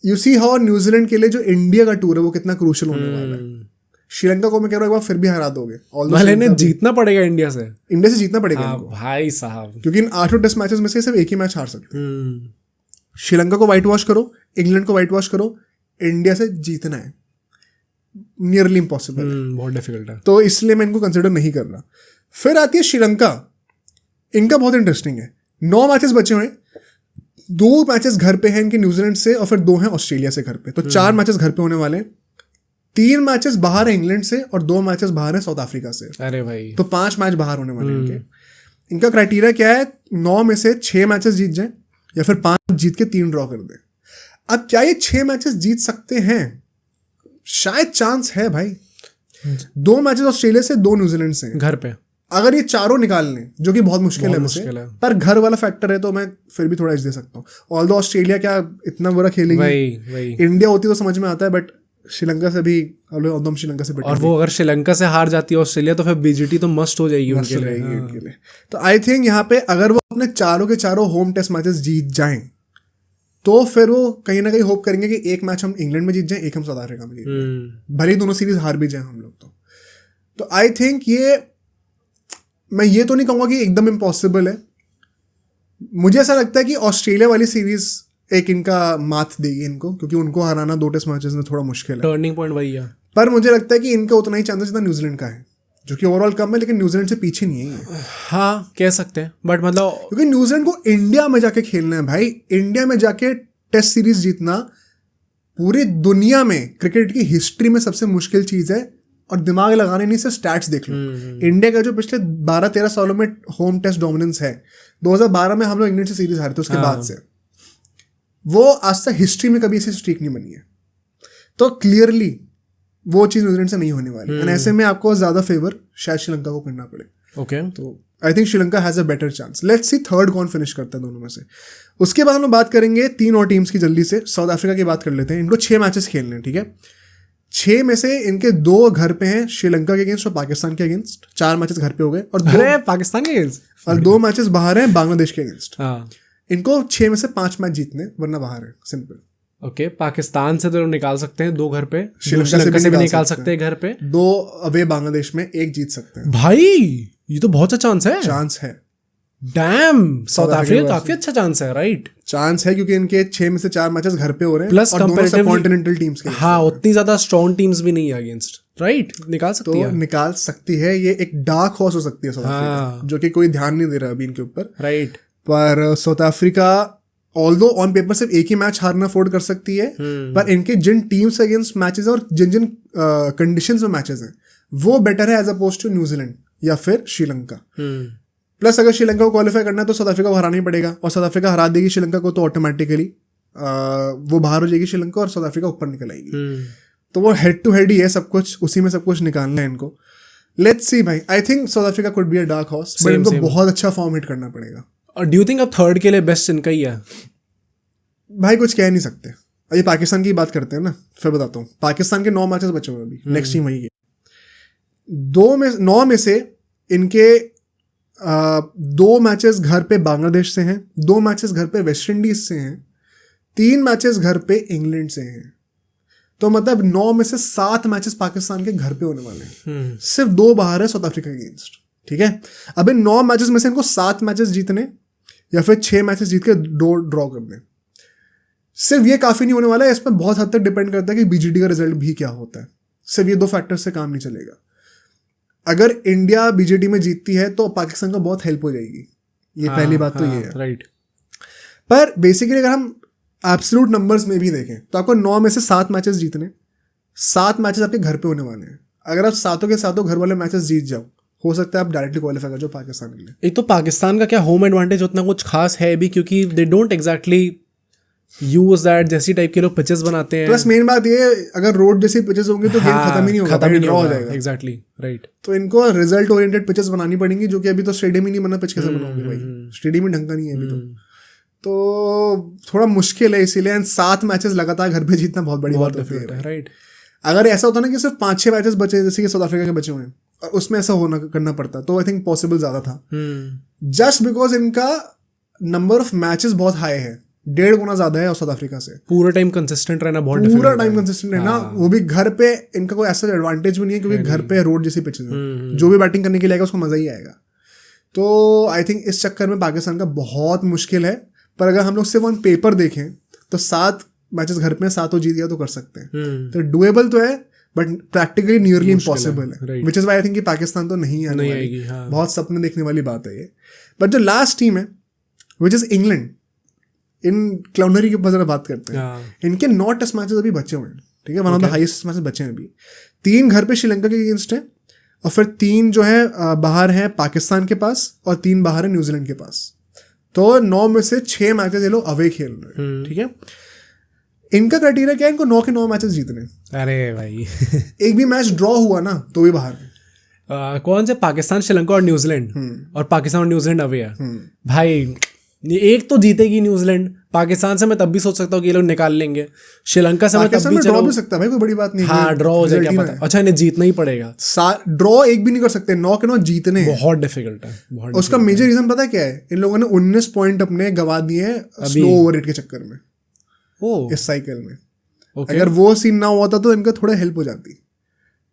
यू सी हाउ न्यूजीलैंड के लिए जो इंडिया का टूर है वो कितना क्रूशियल होने वाला है। श्रीलंका को मैं कह रहा हूँ एक बार फिर भी हरा दोगे,
भले ने जीतना पड़ेगा इंडिया से
जीतना पड़ेगा इनको,
भाई साहब,
क्योंकि इन 8 टेस्ट मैचेस में से सिर्फ एक ही मैच हार सकते हैं। श्रीलंका को व्हाइट वॉश करो, इंग्लैंड को व्हाइट वॉश करो, इंडिया से जीतना है नियरली इम्पॉसिबल है,
बहुत डिफिकल्ट है।
तो इसलिए मैं इनको कंसिडर नहीं कर रहा। फिर आती है श्रीलंका, इनका बहुत इंटरेस्टिंग है। 9 मैचेस बचे हुए हैं, 2 मैचेस घर पे हैं इनके न्यूजीलैंड से और फिर 2 हैं ऑस्ट्रेलिया से घर पे, तो 4 मैचेस घर पे होने वाले हैं। 3 मैचेस बाहर है इंग्लैंड से और 2 मैचेस बाहर है साउथ अफ्रीका से।
अरे भाई,
तो 5 मैच बाहर होने वाले हैं इनके। इनका क्राइटेरिया क्या है, 9 में से 6 मैचेस जीत जाएं या फिर 5 जीत के 3 ड्रॉ कर दें। अब क्या ये 6 मैचेस जीत सकते हैं? शायद चांस है भाई। 2 मैचेस ऑस्ट्रेलिया से, 2 न्यूजीलैंड से
घर पे।
अगर ये चारों निकाल लें, जो कि बहुत मुश्किल है मुझसे, पर घर वाला फैक्टर है तो मैं फिर भी थोड़ा एज दे सकता हूँ। ऑल्दो ऑस्ट्रेलिया क्या इतना बुरा खेलेगी, इंडिया होती तो समझ में आता है, बट श्रीलंका से भी, एकदम श्रीलंका से बेटर।
और वो अगर श्रीलंका से हार जाती है ऑस्ट्रेलिया तो फिर बीजीटी तो मस्ट हो जाएगी उनके लिए।
तो आई थिंक यहाँ पे अगर वो अपने चारों के चारों होम टेस्ट मैचेस जीत जाएं तो फिर वो कहीं ना कहीं होप करेंगे कि एक मैच हम इंग्लैंड में जीत जाएं, एक हम साउथ अफ्रीका में जीत जाएं, भले ही दोनों सीरीज हार भी जाएं हम लोग। तो आई थिंक ये, मैं ये तो नहीं कहूँगा कि एकदम इम्पॉसिबल है। मुझे ऐसा लगता है कि ऑस्ट्रेलिया वाली सीरीज एक इनका मात देगी इनको, क्योंकि उनको हराना 2 टेस्ट मैचेस में थोड़ा मुश्किल है,
टर्निंग पॉइंट वही है।
पर मुझे लगता है कि इनका उतना ही चांसेस जितना न्यूजीलैंड का है, जो कि ओवरऑल कम है, लेकिन न्यूजीलैंड से पीछे नहीं है ये।
हाँ, कह सकते हैं, बट मतलब
क्योंकि न्यूजीलैंड को इंडिया में जाके खेलना है भाई। इंडिया में जाके टेस्ट सीरीज जीतना पूरी दुनिया में क्रिकेट की हिस्ट्री में सबसे मुश्किल चीज है, और दिमाग लगाने नहीं से स्टैट्स देख लो। इंडिया का जो पिछले 12-13 सालों में होम टेस्ट डोमिनेंस है, 2012 में हम लोग इंग्लैंड से सीरीज हारे थे, उसके बाद से वो आज तक हिस्ट्री में कभी ऐसी स्ट्रीक नहीं बनी है। तो क्लियरली वो चीज न्यूजीलैंड से नहीं होने वाली, एंड ऐसे में आपको ज्यादा फेवर शायद श्रीलंका को करना पड़े।
ओके,
तो I think Sri Lanka has a better chance. Let's see third कौन फिनिश करता है दोनों में से। उसके बाद हम लोग बात करेंगे 3 और टीम्स की जल्दी से। साउथ अफ्रीका की बात कर लेते हैं। इनको 6 मैचेस खेलने हैं, ठीक है। 6 में से इनके 2 घर पे हैं, श्रीलंका के अगेंस्ट और पाकिस्तान के अगेंस्ट। 4 मैचेस घर पे हो गए, और 2
पाकिस्तान के अगेंस्ट,
और 2 मैचेस बाहर हैं बांग्लादेश के अगेंस्ट।
हाँ,
इनको 6 में से 5 मैच जीतने, वरना बाहर है, सिंपल।
ओके, पाकिस्तान से तो निकाल सकते हैं 2 घर पे, श्रीलंका से भी निकाल सकते हैं घर पे,
2 अवे बांग्लादेश में, 1 जीत सकते हैं।
भाई ये तो बहुत अच्छा चांस है। डैम, साउथ अफ्रीका काफी अच्छा चांस है, राइट?
चांस है क्योंकि इनके 6 में से 4 मैचेस घर पे हो रहे हैं,
प्लस
और दोनों सब कॉन्टिनेंटल टीम्स के।
हाँ, उतनी ज्यादा स्ट्रॉन्ग टीम्स भी नहीं है अगेंस्ट, राइट? निकाल सकती है,
निकाल सकती है। ये एक डार्क हॉर्स हो सकती है साउथ अफ्रीका, जो कि कोई ध्यान नहीं दे रहा अभी इनके ऊपर,
राइट?
पर south Africa although on paper सिर्फ एक ही मैच हारना अफोर्ड कर सकती है, पर इनके जिन टीम्स अगेंस्ट मैचेस और जिन जिन कंडीशंस में मैचेस हैं वो बेटर है एज अपोज टू न्यूजीलैंड या फिर श्रीलंका। प्लस अगर श्रीलंका को क्वालिफाई करना है तो साउथ अफ्रीका को हराना ही पड़ेगा, और साउथ अफ्रीका हरा देगी श्रीलंका को तो ऑटोमेटिकली वो बाहर हो जाएगी श्रीलंका, और साउथ अफ्रीका ऊपर निकल आएगी। तो वो हेड टू हेड ही है सब कुछ, उसी में सब कुछ निकालना है इनको। लेट्स सी भाई, I think south Africa could be a dark horse, but इनको बहुत अच्छा फॉर्म हिट करना पड़ेगा।
और डू यू थिंक अब थर्ड के लिए बेस्ट इनका ही है?
भाई कुछ कह नहीं सकते। ये पाकिस्तान की बात करते हैं ना, फिर बताता हूँ। पाकिस्तान के 9 मैचेस बचे हुए अभी, नेक्स्ट टीम वही है। 9 में से इनके 2 मैचेस घर पे बांग्लादेश से हैं, 2 मैचेस घर पे वेस्ट इंडीज से हैं, 3 मैचेस घर पे इंग्लैंड से हैं। तो मतलब 9 में से 7 मैचेस पाकिस्तान के घर पे होने वाले हैं, सिर्फ 2 बाहर है साउथ अफ्रीका के अगेंस्ट, ठीक है। अब इन 9 मैचेस में से इनको 7 मैचेस जीतने या फिर 6 मैचेस जीत के 2 ड्रॉ कर दें। सिर्फ ये काफी नहीं होने वाला है, इसमें बहुत हद तक डिपेंड करता है कि बीजीटी का रिजल्ट भी क्या होता है। सिर्फ ये 2 फैक्टर से काम नहीं चलेगा। अगर इंडिया बीजेटी में जीतती है तो पाकिस्तान को बहुत हेल्प हो जाएगी, ये पहली बात तो ये है,
राइट।
पर बेसिकली अगर हम एब्सोल्यूट नंबर्स में भी देखें तो आपको 9 में से 7 मैचेस जीतने, 7 मैचेस आपके घर पे होने वाले हैं। अगर आप सातों के सातों घर वाले मैचेस जीत जाओ, हो सकता है आप डायरेक्टली क्वालिफाई कर जाओ पाकिस्तान के लिए।
एक तो पाकिस्तान का क्या होम एडवांटेज उतना कुछ खास है भी, क्योंकि they don't exactly use that, जैसी टाइप के लोग पिचेस बनाते हैं।
प्लस मेन बात ये, अगर रोड जैसे पिचेस होंगे तो गेम खत्म ही नहीं होगा, ड्रॉ हो जाएगा।
Exactly right.
तो इनको रिजल्ट ओरिएंटेड पिचेस बनानी पड़ेंगी, जो कि अभी तो स्टेडियम ही नहीं बना, पिच कैसे बनाओगे भाई, स्टेडियम ही ढंग का नहीं है अभी तो थोड़ा मुश्किल है इसीलिए। एंड 7 मैचेस लगातार घर पे जीतना बहुत बड़ी बात होती है,
राइट।
अगर ऐसा होता ना कि सिर्फ 5-6 मैचेस बचे, जैसे कि साउथ अफ्रीका के बचे हुए हैं, और उसमें ऐसा होना करना पड़ता, तो आई थिंक पॉसिबल ज्यादा था। जस्ट बिकॉज इनका नंबर ऑफ मैचेस बहुत हाई है, 1.5 गुना ज्यादा है साउथ अफ्रीका से।
पूरा टाइम कंसिस्टेंट रहना बहुत
पूरा टाइम कंसिस्टेंट रहना, वो भी घर पे। इनका कोई ऐसा एडवांटेज भी नहीं है क्योंकि घर पे रोड जैसी पिचेस है, जो भी बैटिंग करने के लिए आएगा उसको मजा ही आएगा। तो आई थिंक इस चक्कर में पाकिस्तान का बहुत मुश्किल है। पर अगर हम लोग सिर्फ ऑन पेपर देखें तो 7 मैचेस घर पे 7 जीत गया तो कर सकते हैं। तो डुएबल तो है, बट प्रैक्टिकली नियरली इम्पॉसिबल है, which is why I think Pakistan तो नहीं आने वाली। बहुत सपने देखने वाली बात है ये। बट जो लास्ट टीम है विच इज इंग्लैंड, इन क्लाउनरी के ऊपर जरा बात करते हैं। इनके 9 टेस्ट मैचेस अभी बचे हुए हैं, ठीक है, one of the highest matches बचे हैं अभी। 3 घर पे श्रीलंका के अगेंस्ट है, और फिर 3 जो है बाहर है पाकिस्तान के पास, और 3 बाहर है न्यूजीलैंड के पास। तो 9 में से 6 मैचेस ये लोग अवे खेल रहे हैं, ठीक है। इनका क्राइटेरिया क्या है, इनको 9 के 9 मैचेस जीतने।
अरे भाई
एक भी मैच ड्रॉ हुआ ना तो भी बाहर।
कौन से? पाकिस्तान, श्रीलंका और न्यूजीलैंड, और पाकिस्तान और न्यूजीलैंड अवे है भाई। एक तो जीतेगी न्यूजीलैंड, पाकिस्तान से मैं तब भी सोच सकता हूँ कि ये लोग निकाल लेंगे, श्रीलंका से मैं तब भी
ड्रॉ भी सकता है भाई, कोई बड़ी बात नहीं।
हाँ, ड्रॉ हो जाए क्या पता। अच्छा, इन्हें जीतना ही पड़ेगा।
ड्रॉ एक भी नहीं कर सकते, 9 के 9 जीतने
बहुत डिफिकल्ट है।
उसका मेजर रीजन पता है क्या है? इन लोगों ने 19 पॉइंट अपने गवा दिए स्लो ओवर रेट के चक्कर में इस साइकिल में। अगर वो सीन ना हुआ था तो इनका थोड़ा हेल्प हो जाती,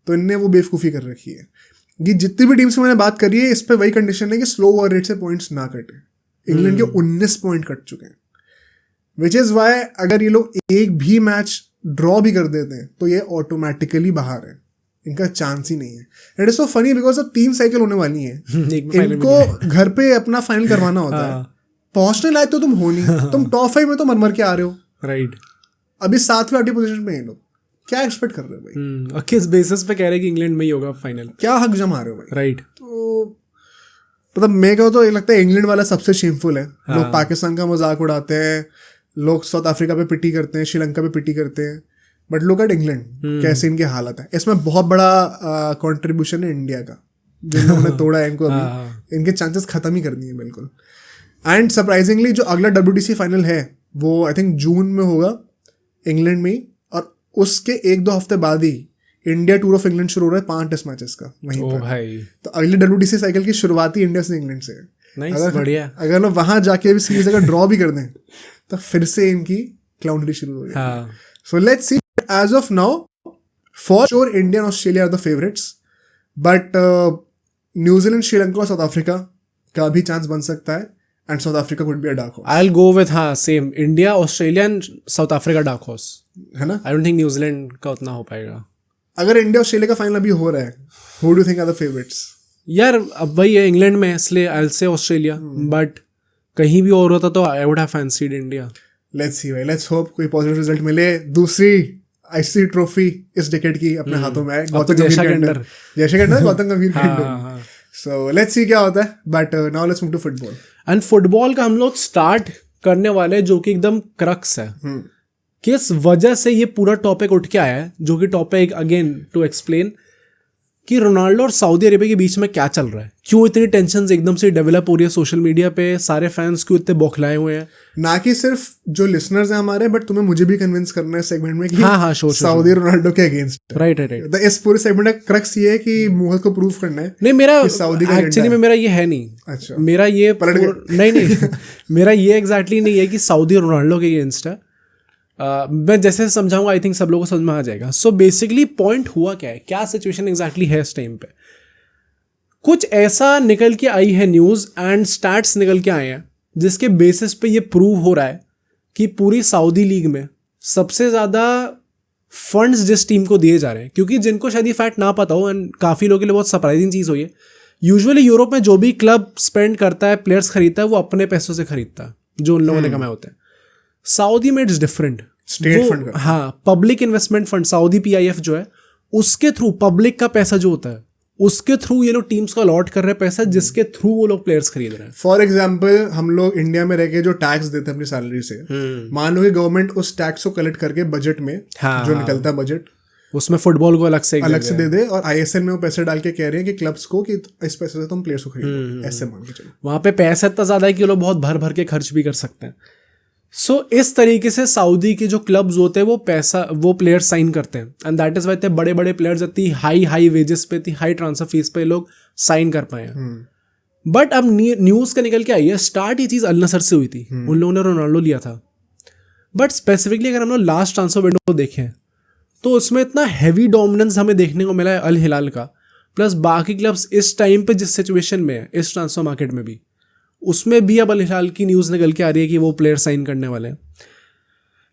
तो इनने वो बेवकूफ़ी कर रखी है। ये जितनी भी टीम से मैंने बात करी है, इस पर वही कंडीशन है कि स्लो ओवर रेट से पॉइंट्स ना कटे। इंग्लैंड के 19 पॉइंट कट चुके हैं, विच इज वाई अगर ये लोग एक भी मैच ड्रॉ भी कर देते हैं तो ये ऑटोमेटिकली बाहर है, इनका चांस ही नहीं है। It is so funny because अब 3 साइकिल होने वाली है, इनको घर पे अपना फाइनल करवाना होता है। पहुंचने लायक तो तुम हो नहीं, तुम टॉप 5 में तो मर के आ रहे हो,
राइट।
अभी 7वीं 8वीं पोजीशन पे हैं लोग, क्या एक्सपेक्ट कर रहे हो भाई?
और किस बेसिस पे कह रहे हैं कि इंग्लैंड में ही होगा फाइनल?
क्या हक जमा रहे हो भाई?
राइट।
तो मतलब मेरे को तो ये लगता है इंग्लैंड वाला सबसे शेमफुल है। लोग पाकिस्तान का मजाक उड़ाते हैं, लोग साउथ अफ्रीका पे पिटी करते हैं, श्रीलंका पे पिटी करते हैं, बट लुक एट इंग्लैंड, कैसे इनकी हालत है। इसमें बहुत बड़ा कंट्रीब्यूशन है इंडिया का, जिन लोगों ने तोड़ा है इनको। अभी इनके चांसेस खत्म ही कर दिए बिल्कुल। एंड सरप्राइजिंगली जो अगला WTC फाइनल है वो आई थिंक जून में होगा इंग्लैंड में ही, और उसके 1-2 हफ्ते बाद ही इंडिया टूर ऑफ इंग्लैंड शुरू हो रहा है 5 टेस्ट मैचेस का वहीं पर
भाई।
तो अगली WTC साइकिल की शुरुआत ही इंडिया से इंग्लैंड से है।
बढ़िया।
अगर लोग वहां जाके भी सीरीज अगर ड्रॉ भी कर दें तो फिर से इनकी क्लाउनरी शुरू हो जाएगी। So let's see, as of now for sure India and Australia are the favourites, but New Zealand, Sri Lanka और साउथ अफ्रीका का भी चांस बन सकता है, and South Africa could be a dark horse.
I will go with same India, Australia and South Africa dark horse,
है ना?
I don't think New Zealand का उतना हो पाएगा।
अगर इंडिया ऑस्ट्रेलिया का फाइनल अभी हो रहा है, who do you think are the favourites?
यार अब वही है, इंग्लैंड में, इसलिए I will say Australia, but कहीं भी और होता तो I would have fancied India.
Let's see भाई, लेट्स होप कोई पॉजिटिव रिजल्ट मिले। दूसरी ICC ट्रॉफी इस डिकेड की अपने हाथों में है, गौतम गंभीर के अंडर, गौतम गंभीर के अंडर। सो लेट्स सी क्या होता है, but now let's move to football.
And football का हम लोग स्टार्ट करने वाले हैं, जो कि एकदम क्रक्स है। किस वजह से ये पूरा टॉपिक उठ के आया है, जो कि टॉपिक अगेन टू एक्सप्लेन कि रोनाल्डो और सऊदी अरेबिया के बीच में क्या चल रहा है, क्यों इतनी टेंशन एकदम से डेवलप हो रही है सोशल मीडिया पे, सारे फैंस क्यों इतने बौखलाए हुए हैं।
ना कि सिर्फ जो लिसनर्स हैं हमारे, बट तुम्हें मुझे भी कन्विंस करना है सेगमेंट में कि
हाँ,
सऊदी रोनाल्डो के अगेंस्ट।
राइट।
इस पूरे सेगमेंट का क्रक्स ये है कि मोहद को प्रूफ करना है।
नहीं, मेरा एक्चुअली में मेरा ये है नहीं।
अच्छा,
मेरा ये नहीं मेरा ये एग्जैक्टली नहीं है कि सऊदी रोनाल्डो के अगेंस्ट है। मैं जैसे समझाऊंगा, आई थिंक सब लोगों को समझ में आ जाएगा। सो बेसिकली पॉइंट हुआ क्या है, क्या सिचुएशन एग्जैक्टली है इस टाइम पे। कुछ ऐसा निकल के आई है न्यूज़ एंड स्टैट्स निकल के आए हैं, जिसके बेसिस पे ये प्रूव हो रहा है कि पूरी सऊदी लीग में सबसे ज़्यादा फंड्स जिस टीम को दिए जा रहे हैं, क्योंकि जिनको शायद ये फैक्ट ना पता हो एंड काफ़ी लोगों के लिए बहुत सरप्राइजिंग चीज़ हुई है, यूजुअली यूरोप में जो भी क्लब स्पेंड करता है, प्लेयर्स खरीदता है, वो अपने पैसों से खरीदता है जो उन लोगों ने कमाए होते हैं। सऊदी में इट्स डिफरेंट,
स्टेट फंड,
हाँ, public investment fund, Saudi PIF जो है, उसके थ्रू पब्लिक का पैसा जो होता है उसके थ्रू ये लोग टीम्स को अलॉट कर रहे हैं पैसा, जिसके थ्रू वो लोग प्लेयर्स खरीद रहे हैं।
फॉर एग्जाम्पल हम लोग इंडिया में रह के जो टैक्स देते हैं अपनी सैलरी से, मान लो कि गवर्नमेंट उस टैक्स को कलेक्ट करके बजट में जो निकलता है बजट,
उसमें फुटबॉल को अलग से
दे दे, और आईएसएल में वो पैसे डाल के कह रहे हैं कि क्लब्स को कि इस पैसे से तुम प्लेयर्स को खरीदो, ऐसे मान के चलो।
वहां पे पैसा इतना ज्यादा है कि लोग बहुत भर भर के खर्च भी कर सकते हैं। सो इस तरीके से सऊदी के जो क्लब्स होते हैं वो प्लेयर्स साइन करते हैं, एंड दैट इज वाई इतने बड़े बड़े प्लेयर्स इतनी हाई वेजेस पे, इतनी हाई ट्रांसफर फीस पे लोग साइन कर पाए हैं। बट अब न्यूज का निकल के आई है, स्टार्ट ये चीज अल नसर से हुई थी, उन लोगों ने रोनाल्डो लिया था। बट स्पेसिफिकली अगर हम लोग लास्ट ट्रांसफर विंडो देखें तो उसमें इतना हैवी डोमिनेंस हमें देखने को मिला है अल हिलाल का, प्लस बाकी क्लब्स इस टाइम पे जिस सिचुएशन में है इस ट्रांसफर मार्केट में भी, उसमें भी अब अल हिलाल की न्यूज़ निकल के आ रही है कि वो प्लेयर साइन करने वाले हैं।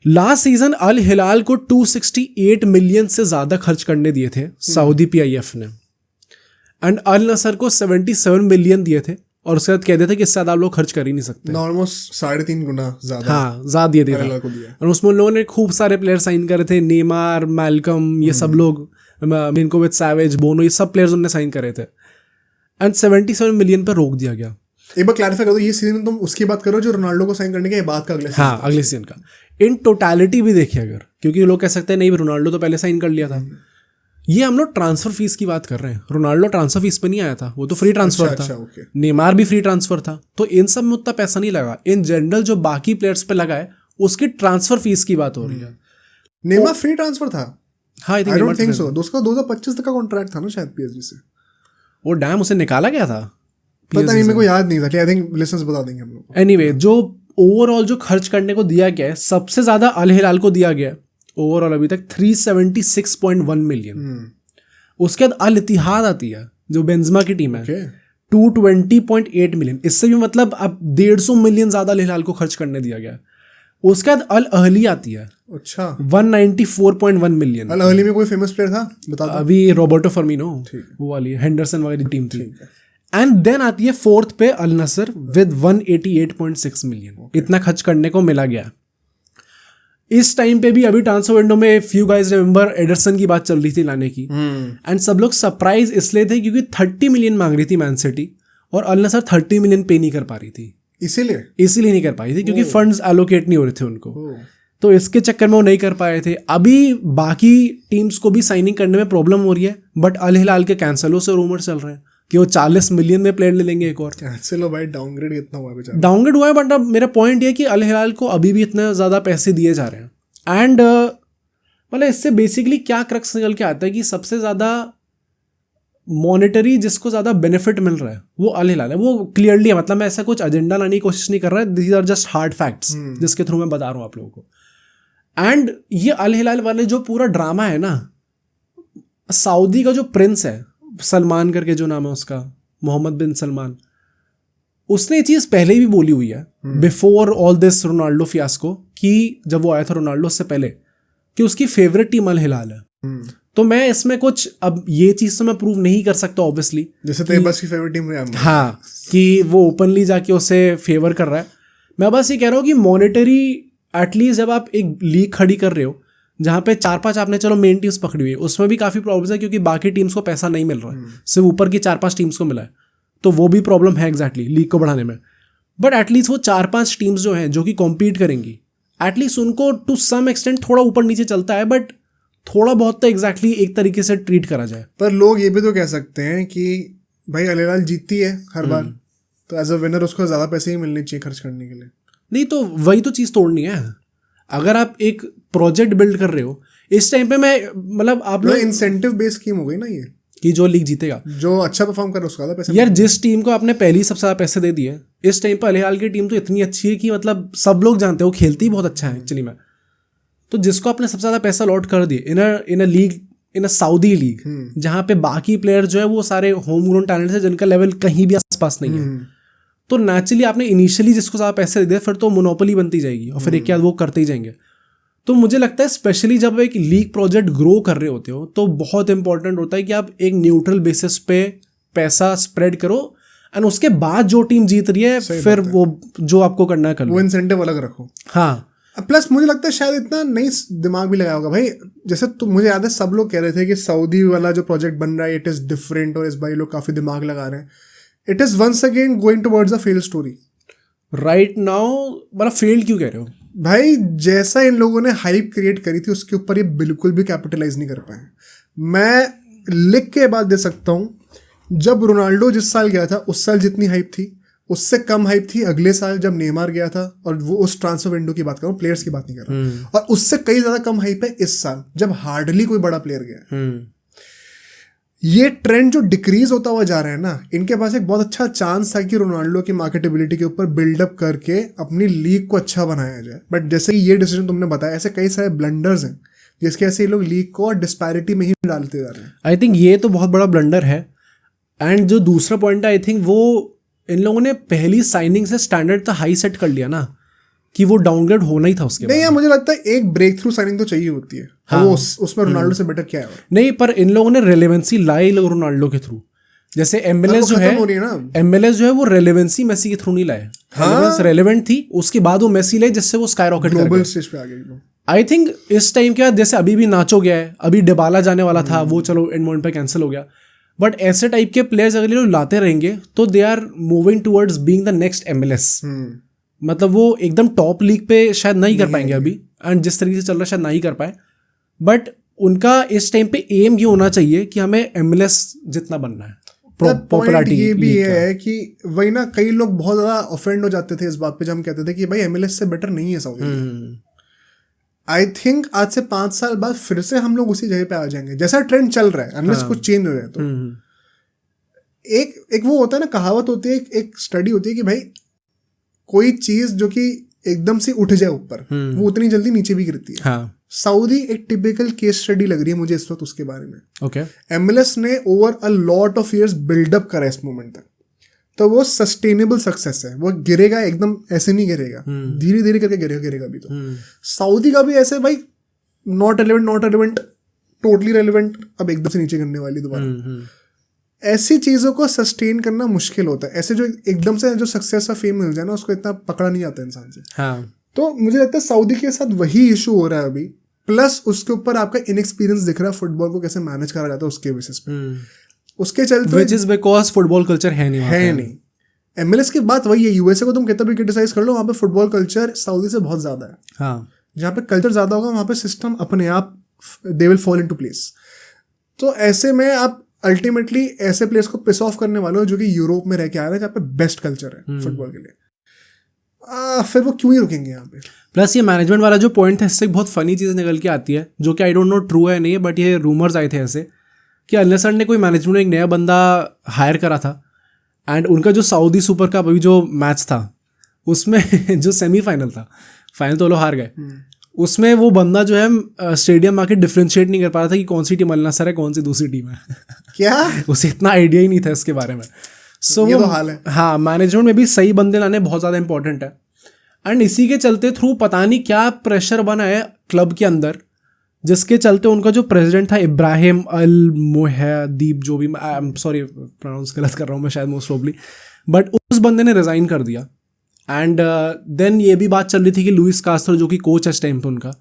लास्ट सीजन अल हिलाल को 268 मिलियन से ज़्यादा खर्च करने दिए थे सऊदी PIF ने, एंड अल नसर को 77 मिलियन दिए थे, और उसके बाद कहते थे कि इससे ज़्यादा आप लोग खर्च कर ही नहीं सकते।
ऑलमोस्ट 3.5 गुना ज़्यादा।
हाँ, ज़्यादा दिए थे। और उसमें उन लोगों ने खूब सारे प्लेयर साइन करे थे, नेमार, मैल्कम, ये सब लोग, मिलिनकोविच सैवेज, बोनो, ये सब प्लेयर्स उन्होंने साइन करे थे, एंड 77 मिलियन पर रोक दिया गया।
एक बार क्लैरिफाई कर दो, ये सीजन तुम उसकी बात करो जो रोनाल्डो को साइन करने के बाद का अगले सीजन?
हाँ, अगले सीजन का इन टोटलिटी भी देखिए अगर, क्योंकि लोग कह सकते हैं नहीं रोनाल्डो तो पहले साइन कर लिया था। ये हम लोग ट्रांसफर फीस की बात कर रहे हैं, रोनाल्डो ट्रांसफर फीस पे नहीं आया था, वो तो फ्री ट्रांसफर था।
ओके।
नेमार भी फ्री ट्रांसफर था, तो इन सब में उतना पैसा नहीं लगा। इन जनरल जो बाकी प्लेयर्स पे लगा है उसकी ट्रांसफर फीस की बात हो रही है।
नेमार फ्री ट्रांसफर था?
हाँ,
आई डोंट थिंक सो। उसका 2025 तक का कॉन्ट्रैक्ट था ना शायद PSG से।
वो डैम उसे निकाला गया था,
पता नहीं, मेरे को याद नहीं था। आई थिंक लिसनर्स बता देंगे हम लोग।
एनीवे, जो ओवरऑल जो खर्च करने को दिया गया है, सबसे ज्यादा अल हिलाल को दिया गया ओवरऑल अभी तक 376.1 मिलियन। उसके बाद अल इत्तिहाद आती है जो बेंज़मा की टीम है, 220.8 मिलियन। इससे भी मतलब अब 150 मिलियन ज्यादा अल हिलाल को खर्च करने दिया गया। उसके बाद अल अहली आती है,
अच्छा,
194.1 मिलियन।
अल अहली में कोई फेमस प्लेयर था बता दो?
अभी रॉबर्टो फर्मिनो, वो वाली हेंडरसन वाली टीम थी। एंड देन आती है फोर्थ पे अल नसर विद 188.6 मिलियन। इतना खर्च करने को मिला गया। इस टाइम पे भी अभी ट्रांसफर विंडो में फ्यू गाइज रिमेंबर एडरसन की बात चल रही थी लाने की, एंड सब लोग सरप्राइज इसलिए थे क्योंकि 30 मिलियन मांग रही थी मैन सिटी, और अल नसर 30 मिलियन पे नहीं कर पा रही थी। इसीलिए नहीं कर पाई थी क्योंकि फंड्स एलोकेट नहीं हो रहे थे उनको, तो इसके चक्कर में वो नहीं कर पाए थे। अभी बाकी टीम्स को भी साइनिंग करने में प्रॉब्लम हो रही है, बट अल हिलाल के कैंसलों से रूमर चल रहे हैं कि वो 40 मिलियन में प्लेयर ले लेंगे एक और।
चलो भाई, डाउनग्रेड कितना हुआ बेचारा?
डाउनग्रेड हुआ है, बट अब मेरा पॉइंट ये कि अल हिलाल को अभी भी इतने ज़्यादा पैसे दिए जा रहे हैं। एंड मतलब इससे बेसिकली क्या क्रक्स निकल के आता है कि सबसे ज़्यादा मॉनेटरी जिसको ज़्यादा बेनिफिट मिल रहा है वो अल हिलाल है। वो क्लियरली है, मतलब मैं ऐसा कुछ एजेंडा लाने की कोशिश नहीं कर रहा है, these are just hard facts जिसके थ्रू मैं बता रहा हूँ आप लोगों को। एंड ये अल हिलाल वाले जो पूरा ड्रामा है ना, सऊदी का जो प्रिंस है सलमान करके, जो नाम है उसका, मोहम्मद बिन सलमान, उसने ये चीज़ पहले भी बोली हुई है before all this Ronaldo fiasco, कि जब वो आया था रोनाल्डो से पहले, कि उसकी फेवरेट टीम अल हिलाल है। तो मैं इसमें कुछ, अब ये चीज़ तो मैं प्रूव नहीं कर सकता ऑब्वियसली,
जैसे तो बस की फेवरेट टीम है,
हाँ, कि वो ओपनली जाके उसे फेवर कर रहा है। मैं बस ये कह रहा हूँ कि मॉनेटरी एटलीस्ट जब आप एक लीग खड़ी कर रहे हो जहाँ पे 4-5 आपने चलो मेन टीम्स पकड़ी हुई है, उसमें भी काफ़ी प्रॉब्लम्स है क्योंकि बाकी टीम्स को पैसा नहीं मिल रहा है, सिर्फ ऊपर की 4-5 टीम्स को मिला है, तो वो भी प्रॉब्लम है एग्जैक्टली लीग को बढ़ाने में। बट एटलीस्ट वो 4-5 टीम्स जो हैं जो कि कॉम्पीट करेंगी, एटलीस्ट उनको टू सम एक्सटेंट थोड़ा ऊपर नीचे चलता है, बट थोड़ा बहुत तो एग्जैक्टली एक तरीके से ट्रीट करा जाए।
पर लोग ये भी तो कह सकते हैं कि भाई अल हिलाल जीतती है हर बार, तो एज अ विनर उसको ज़्यादा पैसे ही मिलने चाहिए खर्च करने के लिए।
नहीं, तो वही तो चीज़ तोड़नी है। अगर आप एक प्रोजेक्ट बिल्ड कर रहे हो इस टाइम पे, मैं मतलब आप लोग
इंसेंटिव बेस्ड स्कीम हो गई ना ये,
कि जो लीग जीतेगा,
जो अच्छा परफॉर्म कर उसका पैसे।
यार जिस टीम को आपने पहले ही सबसे ज़्यादा पैसे दे दिए, इस टाइम पर अल हिलाल की टीम तो इतनी अच्छी है कि मतलब सब लोग जानते हैं वो खेलती ही बहुत अच्छा है एक्चुअली में। तो जिसको आपने सबसे ज़्यादा पैसा लॉट कर दिए in a league, in a Saudi league, जहाँ पे बाकी प्लेयर जो है वो सारे होम ग्रोन टैलेंट है जिनका लेवल कहीं भी आसपास नहीं है, तो नेचुरली आपने इनिशियली जिसको ज़्यादा पैसे दे दिए, फिर तो मोनोपोली बनती जाएगी और फिर एक वो करते ही जाएंगे। तो मुझे लगता है स्पेशली जब एक लीग प्रोजेक्ट ग्रो कर रहे होते हो तो बहुत इंपॉर्टेंट होता है कि आप एक न्यूट्रल बेसिस पे पैसा स्प्रेड करो, एंड उसके बाद जो टीम जीत रही है फिर वो जो आपको करना है कर लो,
वो इंसेंटिव अलग रखो।
हाँ,
प्लस मुझे लगता है शायद इतना नहीं दिमाग भी लगाया होगा भाई। जैसे तो मुझे याद है सब लोग कह रहे थे कि सऊदी वाला जो प्रोजेक्ट बन रहा है इट इज़ डिफरेंट और इस बार ये लोग काफ़ी दिमाग लगा रहे हैं। It is once again going towards a fail story
right now. मतलब फेल्ड क्यों कह रहे हो
भाई? जैसा इन लोगों ने हाइप क्रिएट करी थी उसके ऊपर ये बिल्कुल भी कैपिटलाइज नहीं कर पाए। मैं लिख के बात दे सकता हूँ, जब रोनाल्डो जिस साल गया था उस साल जितनी हाइप थी उससे कम हाइप थी अगले साल जब नेमार गया था, और वो उस ट्रांसफर विंडो की बात कर रहा हूँ, प्लेयर्स की बात नहीं कर रहा। और उससे कई ज्यादा कम हाइप है इस साल जब हार्डली कोई बड़ा प्लेयर गया। ये ट्रेंड जो डिक्रीज होता हुआ जा रहा है ना, इनके पास एक बहुत अच्छा चांस था कि रोनाल्डो की मार्केटेबिलिटी के ऊपर बिल्डअप करके अपनी लीग को अच्छा बनाया जाए। बट जैसे कि ये डिसीजन तुमने बताया, ऐसे कई सारे ब्लंडर्स हैं जिसके ऐसे ये लोग लीग को डिस्पैरिटी में ही डालते जा रहे हैं।
आई थिंक ये तो बहुत बड़ा ब्लंडर है। एंड जो दूसरा पॉइंट है, आई थिंक वो इन लोगों ने पहली साइनिंग से स्टैंडर्ड तो हाई सेट कर लिया ना, कि वो डाउनग्रेड होना ही था उसके
नहीं यार, मुझे लगता है एक ब्रेक थ्रू साइनिंग तो चाहिए होती है। हाँ, वो उसमें रोनाल्डो से बेटर क्या है?
नहीं, पर इन लोगों ने रेलेवेंसी लाई रोनाल्डो के थ्रू। जैसे एमएलएस जो है, एमएलएस जो है वो रेलेवेंसी मेसी के थ्रू नहीं लाए। हाँ, रेलेवेंट थी, उसके बाद वो मेसी लाए जिससे वो स्काई रॉकेट
ग्लोबल स्टेज पे आ गए।
आई थिंक इस टाइम के बाद जैसे अभी भी नाचो गया है, अभी डिबाला जाने वाला था, वो चलो एंड मोमेंट पे कैंसिल हो गया। बट ऐसे टाइप के प्लेयर्स अगर ये लोग लाते रहेंगे तो they are moving towards being the next MLS. मतलब वो एकदम टॉप लीग पे शायद नहीं कर पाएंगे अभी, एंड जिस तरीके से चल रहा है शायद नहीं कर पाए। बट उनका इस टाइम पे एम ये होना चाहिए कि हमें एमएलएस जितना बनना है।
पॉपुलैरिटी ये भी है कि वही ना, कई लोग बहुत ज्यादा ऑफेंड हो जाते थे इस बात पे जब हम कहते थे कि भाई एमएलएस से बेटर नहीं है सऊदी। आई थिंक आज से 5 साल बाद फिर से हम लोग उसी जगह पे आ जाएंगे जैसा ट्रेंड चल रहा है, अनलेस कुछ चेंज हो जाए तो। एक वो होता है ना, कहावत होती है, एक स्टडी होती है कि भाई कोई चीज जो कि एकदम से उठ जाए ऊपर, वो उतनी जल्दी नीचे भी गिरती है।
हाँ।
सऊदी एक टिपिकल केस स्टडी लग रही है मुझे इस वक्त उसके बारे में।
ओके।
एमएलएस ने over a lot of years buildup करा इस मोमेंट तक, तो वो सस्टेनेबल सक्सेस है। वो गिरेगा एकदम ऐसे नहीं गिरेगा, धीरे धीरे करके गिरेगा भी। तो सऊदी का भी ऐसे भाई नॉट रेलेवेंट टोटली रेलेवेंट, अब एकदम से नीचे गिरने वाली दोबारा। ऐसी चीजों को सस्टेन करना मुश्किल होता है। ऐसे जो एकदम से जो सक्सेस और फेम मिल जाए ना, उसको इतना पकड़ा नहीं जाता इंसान से।
हाँ।
तो मुझे लगता है सऊदी के साथ वही इशू हो रहा है अभी, प्लस उसके ऊपर आपका इनएक्सपीरियंस दिख रहा है फुटबॉल को कैसे मैनेज करा जाता है उसके बेसिस पे। उसके चलते
which is because football culture है नहीं।
एमएलएस की बात वही है, यूएसए को तुम कितना भी क्रिटिसाइज कर लो, वहाँ पे फुटबॉल कल्चर सऊदी से बहुत ज्यादा है।
हाँ।
जहाँ पे कल्चर ज्यादा होगा वहाँ पे सिस्टम अपने आप they will fall into place. तो ऐसे में आप अल्टीमेटली ऐसे प्लेयर्स को पिस ऑफ करने वाले हो जो कि यूरोप में रह के आ रहे हैं जहाँ पे बेस्ट कल्चर है फुटबॉल के लिए। फिर वो क्यों ही रुकेंगे यहाँ पे?
प्लस ये मैनेजमेंट वाला जो पॉइंट है, इससे एक बहुत फनी चीज़ निकल के आती है जो कि आई डोंट नो ट्रू है नहीं है, बट ये रूमर्स आए थे ऐसे कि अल-नसर ने कोई मैनेजमेंट में एक नया बंदा हायर करा था, एंड उनका जो सऊदी सुपर कप अभी जो मैच था उसमें जो सेमीफाइनल था, फाइनल तो लोग हार गए, उसमें वो बंदा जो है स्टेडियम आके डिफ्रेंशिएट नहीं कर पा रहा था कि कौन सी टीम अल-नसर है कौन सी दूसरी टीम है।
क्या?
उसे इतना आइडिया ही नहीं था इसके बारे में। सो
ये तो हाल है।
हाँ, मैनेजमेंट में भी सही बंदे लाने बहुत ज़्यादा इंपॉर्टेंट है। एंड इसी के चलते थ्रू पता नहीं क्या प्रेशर बना है क्लब के अंदर, जिसके चलते उनका जो प्रेसिडेंट था इब्राहिम अल मोहदीब, जो भी, आई एम सॉरी प्रोनाउंस गलत कर रहा हूँ मैं शायद मोस्ट प्रोबब्ली, बट उस बंदे ने रिज़ाइन कर दिया। एंड देन ये भी बात चल रही थी कि लुइस कास्त्रो जो कि कोच है इस टाइम पे उनका,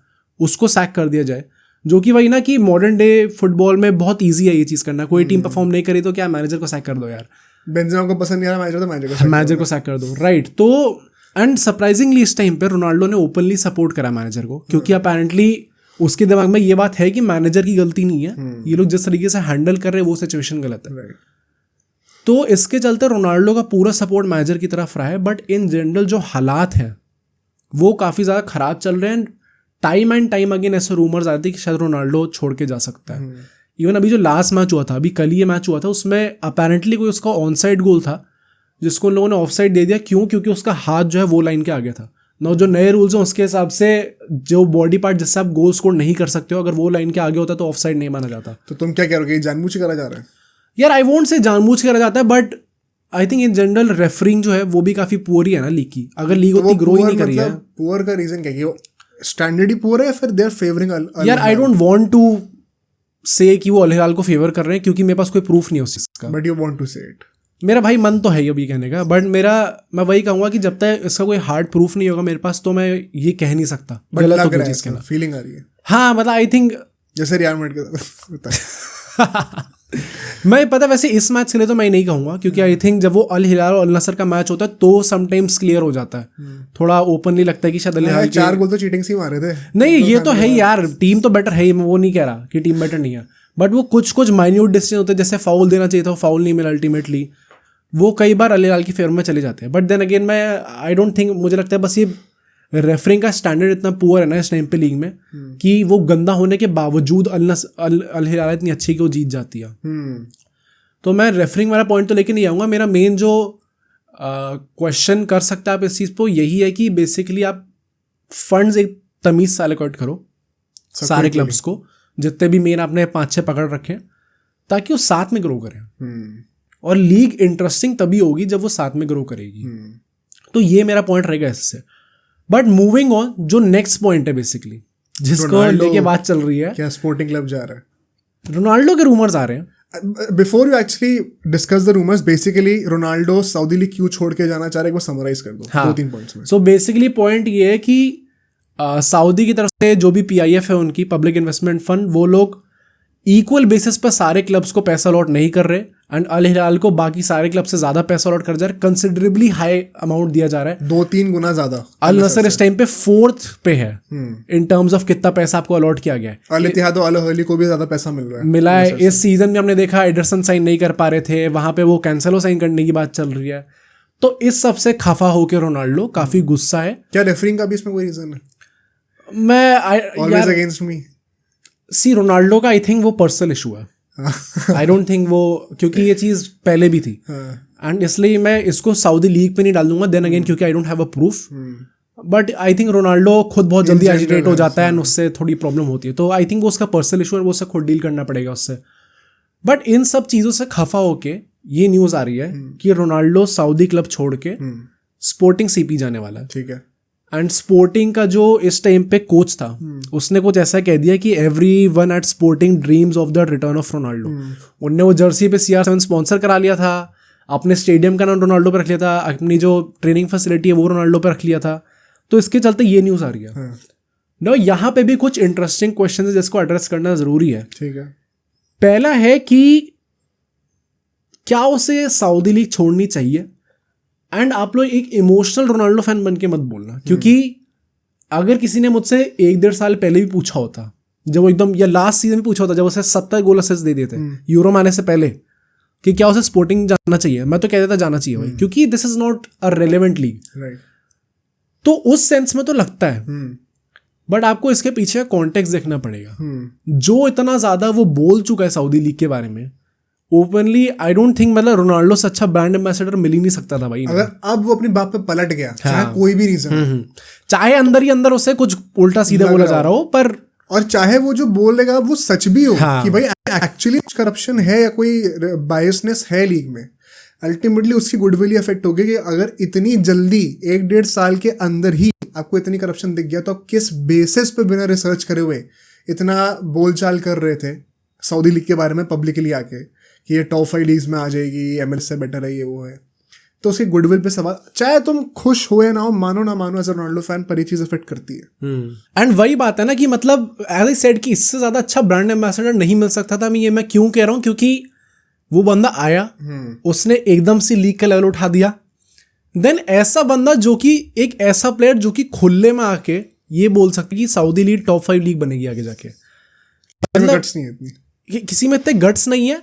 उसको सैक कर दिया जाए, जो कि वही ना कि मॉडर्न डे फुटबॉल में बहुत ईजी है ये चीज़ करना। कोई टीम परफॉर्म नहीं करी तो क्या मैनेजर को सैक कर दो यार।
बेंजेमा को पसंद नहीं आ रहा मैनेजर, तो
मैनेजर को सैक कर दो, राइट। तो एंड सरप्राइजिंगली इस टाइम पे रोनाल्डो ने ओपनली सपोर्ट करा मैनेजर को, क्योंकि अपेरेंटली उसके दिमाग में ये बात है कि मैनेजर की गलती नहीं है, ये लोग जिस तरीके से हैंडल कर रहे हैं वो सिचुएशन गलत है। तो इसके चलते रोनाल्डो का पूरा सपोर्ट मैनेजर की तरफ रहा है। बट इन जनरल जो हालात हैं वो काफ़ी ज़्यादा ख़राब चल रहे हैं। टाइम एंड टाइम अगेन ऐसे रूमर्स आते हैं कि शायद रोनाल्डो छोड़ के जा सकता है। इवन अभी जो लास्ट मैच हुआ था, अभी कल ये मैच हुआ था, उसमें अपेरेंटली कोई उसका ऑन साइड गोल था जिसको उन लोगों ने ऑफ साइड दे दिया। क्यों? क्योंकि उसका हाथ जो है वो लाइन के आगे था। ना जो नए रूल्स हैं उसके हिसाब से जो बॉडी पार्ट जिससे आप गोल स्कोर नहीं कर सकते हो, अगर वो लाइन के आगे होता तो ऑफ साइड नहीं माना जाता।
तो तुम क्या कह रहे हो कि जानबूझ के करा जा रहा है?
यार आई वोंट से जानबूझ के करा जाता है, but I think in general referring जो है वो भी काफी पुअर ही है ना लीग की। अगर लीग उतनी ग्रो ही नहीं करी है,
पुअर का रीजन क्या है? स्टैंडर्ड ही पुअर है, फिर दे आर फेवरिंग।
यार आई डोंट वांट टू से कि वो अल हिलाल को फेवर कर रहे हैं, क्योंकि मेरे पास कोई प्रूफ नहीं है उस चीज का।
बट यू वांट टू से इट।
मेरा भाई मन तो है ये भी कहने का, बट मैं वही कहूंगा कि जब तक इसका कोई हार्ड प्रूफ नहीं होगा मेरे पास तो मैं ये कह नहीं सकता गलत हो कोई चीज़ कहना।
फीलिंग आ रही है।
हाँ मतलब आई थिंक
जैसे रियाल मैड्रिड का
मैं पता वैसे इस मैच के लिए तो मैं नहीं कहूँगा, क्योंकि आई थिंक जब वो अल हिलाल और अल नसर का मैच होता है तो समटाइम्स क्लियर हो जाता है, थोड़ा ओपनली लगता है कि शायद अल हिलाल
4 गोल तो चीटिंग से ही मारे थे।
नहीं ये तो है ही यार, टीम तो बेटर है ही, मैं वो नहीं कह रहा कि टीम बेटर नहीं है, बट वो कुछ माइन्यूट डिसीजन होते हैं, जैसे फाउल देना चाहिए था, फाउल नहीं मिला अल्टीमेटली, वो कई बार अल हिलाल की फेवर में चले जाते हैं। बट देन अगेन मैं आई डोंट थिंक, मुझे लगता है बस ये रेफरिंग का स्टैंडर्ड इतना पुअर है ना इस टाइम पे लीग में कि वो गंदा होने के बावजूद अल हिलाल इतनी अच्छी कि वो जीत जाती है। तो मैं रेफरिंग वाला पॉइंट तो लेके नहीं आऊँगा। मेरा मेन जो क्वेश्चन कर सकता है आप इस चीज़ पर यही है कि बेसिकली आप फंड्स एक तमीज़ से एलोकेट करो सारे क्लब्स को, जितने भी मेन आपने 5-6 पकड़ रखे हैं, ताकि वो साथ में ग्रो करें। और लीग इंटरेस्टिंग तभी होगी जब वो साथ में ग्रो करेगी। तो ये मेरा पॉइंट रहेगा इससे। बट मूविंग ऑन, जो नेक्स्ट पॉइंट है बेसिकली जिसको लेके बात चल रही है,
क्या स्पोर्टिंग क्लब जा रहा है?
रोनाल्डो के रूमर्स आ रहे हैं।
Before you actually discuss the rumours, basically Ronaldo Saudi league क्यों छोड़ के जाना चाह रहे हैं, वो समराइज कर दो 2-3 पॉइंट्स में।
सो बेसिकली पॉइंट ये है कि सऊदी की तरफ से जो भी PIF है उनकी पब्लिक इन्वेस्टमेंट फंड, वो लोग इक्वल बेसिस पर सारे क्लब्स को पैसा अलॉट नहीं कर रहे, एंड अल हिलाल को बाकी सारे क्लब से ज्यादा पैसा अलॉट कर जा रहा है, कंसिडरेबली हाई अमाउंट दिया जा रहा है,
2-3 गुना ज्यादा।
अल नसर इस टाइम पे 4th पे है इन टर्म्स ऑफ कितना पैसा आपको अलॉट किया गया है।
अल इत्तिहाद और अल अहली को भी ज्यादा पैसा मिला
है। इस सीजन में हमने देखा एडरसन साइन नहीं कर पा रहे थे, वहां पे वो कैंसलो साइन करने की बात चल रही है। तो इस सबसे खफा होकर रोनाल्डो काफी गुस्सा है।
क्या रेफरिंग का भी इसमें कोई रीजन है?
मैं
ऑलवेज अगेंस्ट मी।
सी रोनाल्डो का आई थिंक वो पर्सनल इशू है। आई डोंट थिंक वो, क्योंकि ये चीज पहले भी थी, एंड इसलिए मैं इसको सऊदी लीग पे नहीं डाल दूंगा देन अगेन, क्योंकि I don't have a proof. But I think Ronaldo खुद बहुत जल्दी एजिटेट हो जाता है, एंड उससे थोड़ी प्रॉब्लम होती है। तो आई थिंक वो उसका पर्सनल इशू है, वो उससे खुद डील करना पड़ेगा उससे। बट इन सब चीजों से खफा होके ये न्यूज आ रही है कि रोनाल्डो सऊदी क्लब छोड़ के स्पोर्टिंग CP जाने वाला है।
ठीक है।
एंड स्पोर्टिंग का जो इस टाइम पे कोच था, उसने कुछ ऐसा कह दिया कि everyone eight sporting dreams of the return of Ronaldo. उनने वो जर्सी पे CR7 स्पॉन्सर करा लिया था, अपने स्टेडियम का नाम रोनाल्डो पे रख लिया था, अपनी जो ट्रेनिंग फैसिलिटी है वो रोनाल्डो पे रख लिया था। तो इसके चलते ये न्यूज़ आ रही है। नो, यहाँ पे भी कुछ इंटरेस्टिंग क्वेश्चन है जिसको एड्रेस करना जरूरी है।
ठीक है।
पहला है कि क्या उसे सऊदी लीग छोड़नी चाहिए? एंड आप लोग एक इमोशनल रोनाल्डो फैन बन के मत बोलना, क्योंकि अगर किसी ने मुझसे 1-1.5 साल पहले भी पूछा होता, जब वो एकदम, या लास्ट सीजन भी पूछा होता जब उसे 70 गोल असिस्ट दे दिए थे यूरो में आने से पहले, कि क्या उसे स्पोर्टिंग जाना चाहिए, मैं तो कह देता जाना चाहिए भाई, क्योंकि this is not a relevant league. तो उस सेंस में तो लगता है, बट आपको इसके पीछे कॉन्टेक्स्ट देखना पड़ेगा। जो इतना ज्यादा वो बोल चुका है सऊदी लीग के बारे में ओपनली, आई डोंट थिंक, मतलब रोनाल्डो से अच्छा ब्रांड एम्बेसडर मिल ही नहीं सकता था भाई।
अगर अब वो अपनी बात पे पलट गया, चाहे कोई भी रीजन,
चाहे अंदर ही अंदर उसे कुछ उल्टा सीधा बोला जा रहा हो, पर और
चाहे वो जो बोलेगा वो सच भी हो कि भाई एक्चुअली करप्शन है या कोई बायसनेस है लीग में, अल्टीमेटली उसकी गुडविल इफेक्ट होगी कि अगर इतनी जल्दी 1-1.5 साल के अंदर ही आपको इतनी करप्शन दिख गया, तो आप किस बेसिस पे बिना रिसर्च करे हुए इतना बोलचाल कर रहे थे सऊदी लीग के बारे में पब्लिकली आके कि ये टॉप 5 लीग्स में आ जाएगी, MLS से बेटर है, ये वो है। तो उसकी गुडविल पे सवाल, चाहे तुम खुश हो या ना हो, मानो ना मानो एज अ रोनाल्डो फैन, पर ये चीज इफेक्ट करती है।
एंड वही बात है ना कि मतलब एज आई सेड कि इससे ज्यादा अच्छा ब्रांड एम्बेसडर नहीं मिल सकता था। मैं क्यों कह रहा हूँ, क्योंकि वो बंदा आया, उसने एकदम से लीग का लेवल उठा दिया। देन ऐसा बंदा जो कि एक ऐसा प्लेयर जो कि खुले में आके ये बोल सकते कि सऊदी लीग टॉप 5 लीग बनेगी आगे जाके,
गट्स नहीं है इतनी,
किसी में इतने गट्स नहीं है।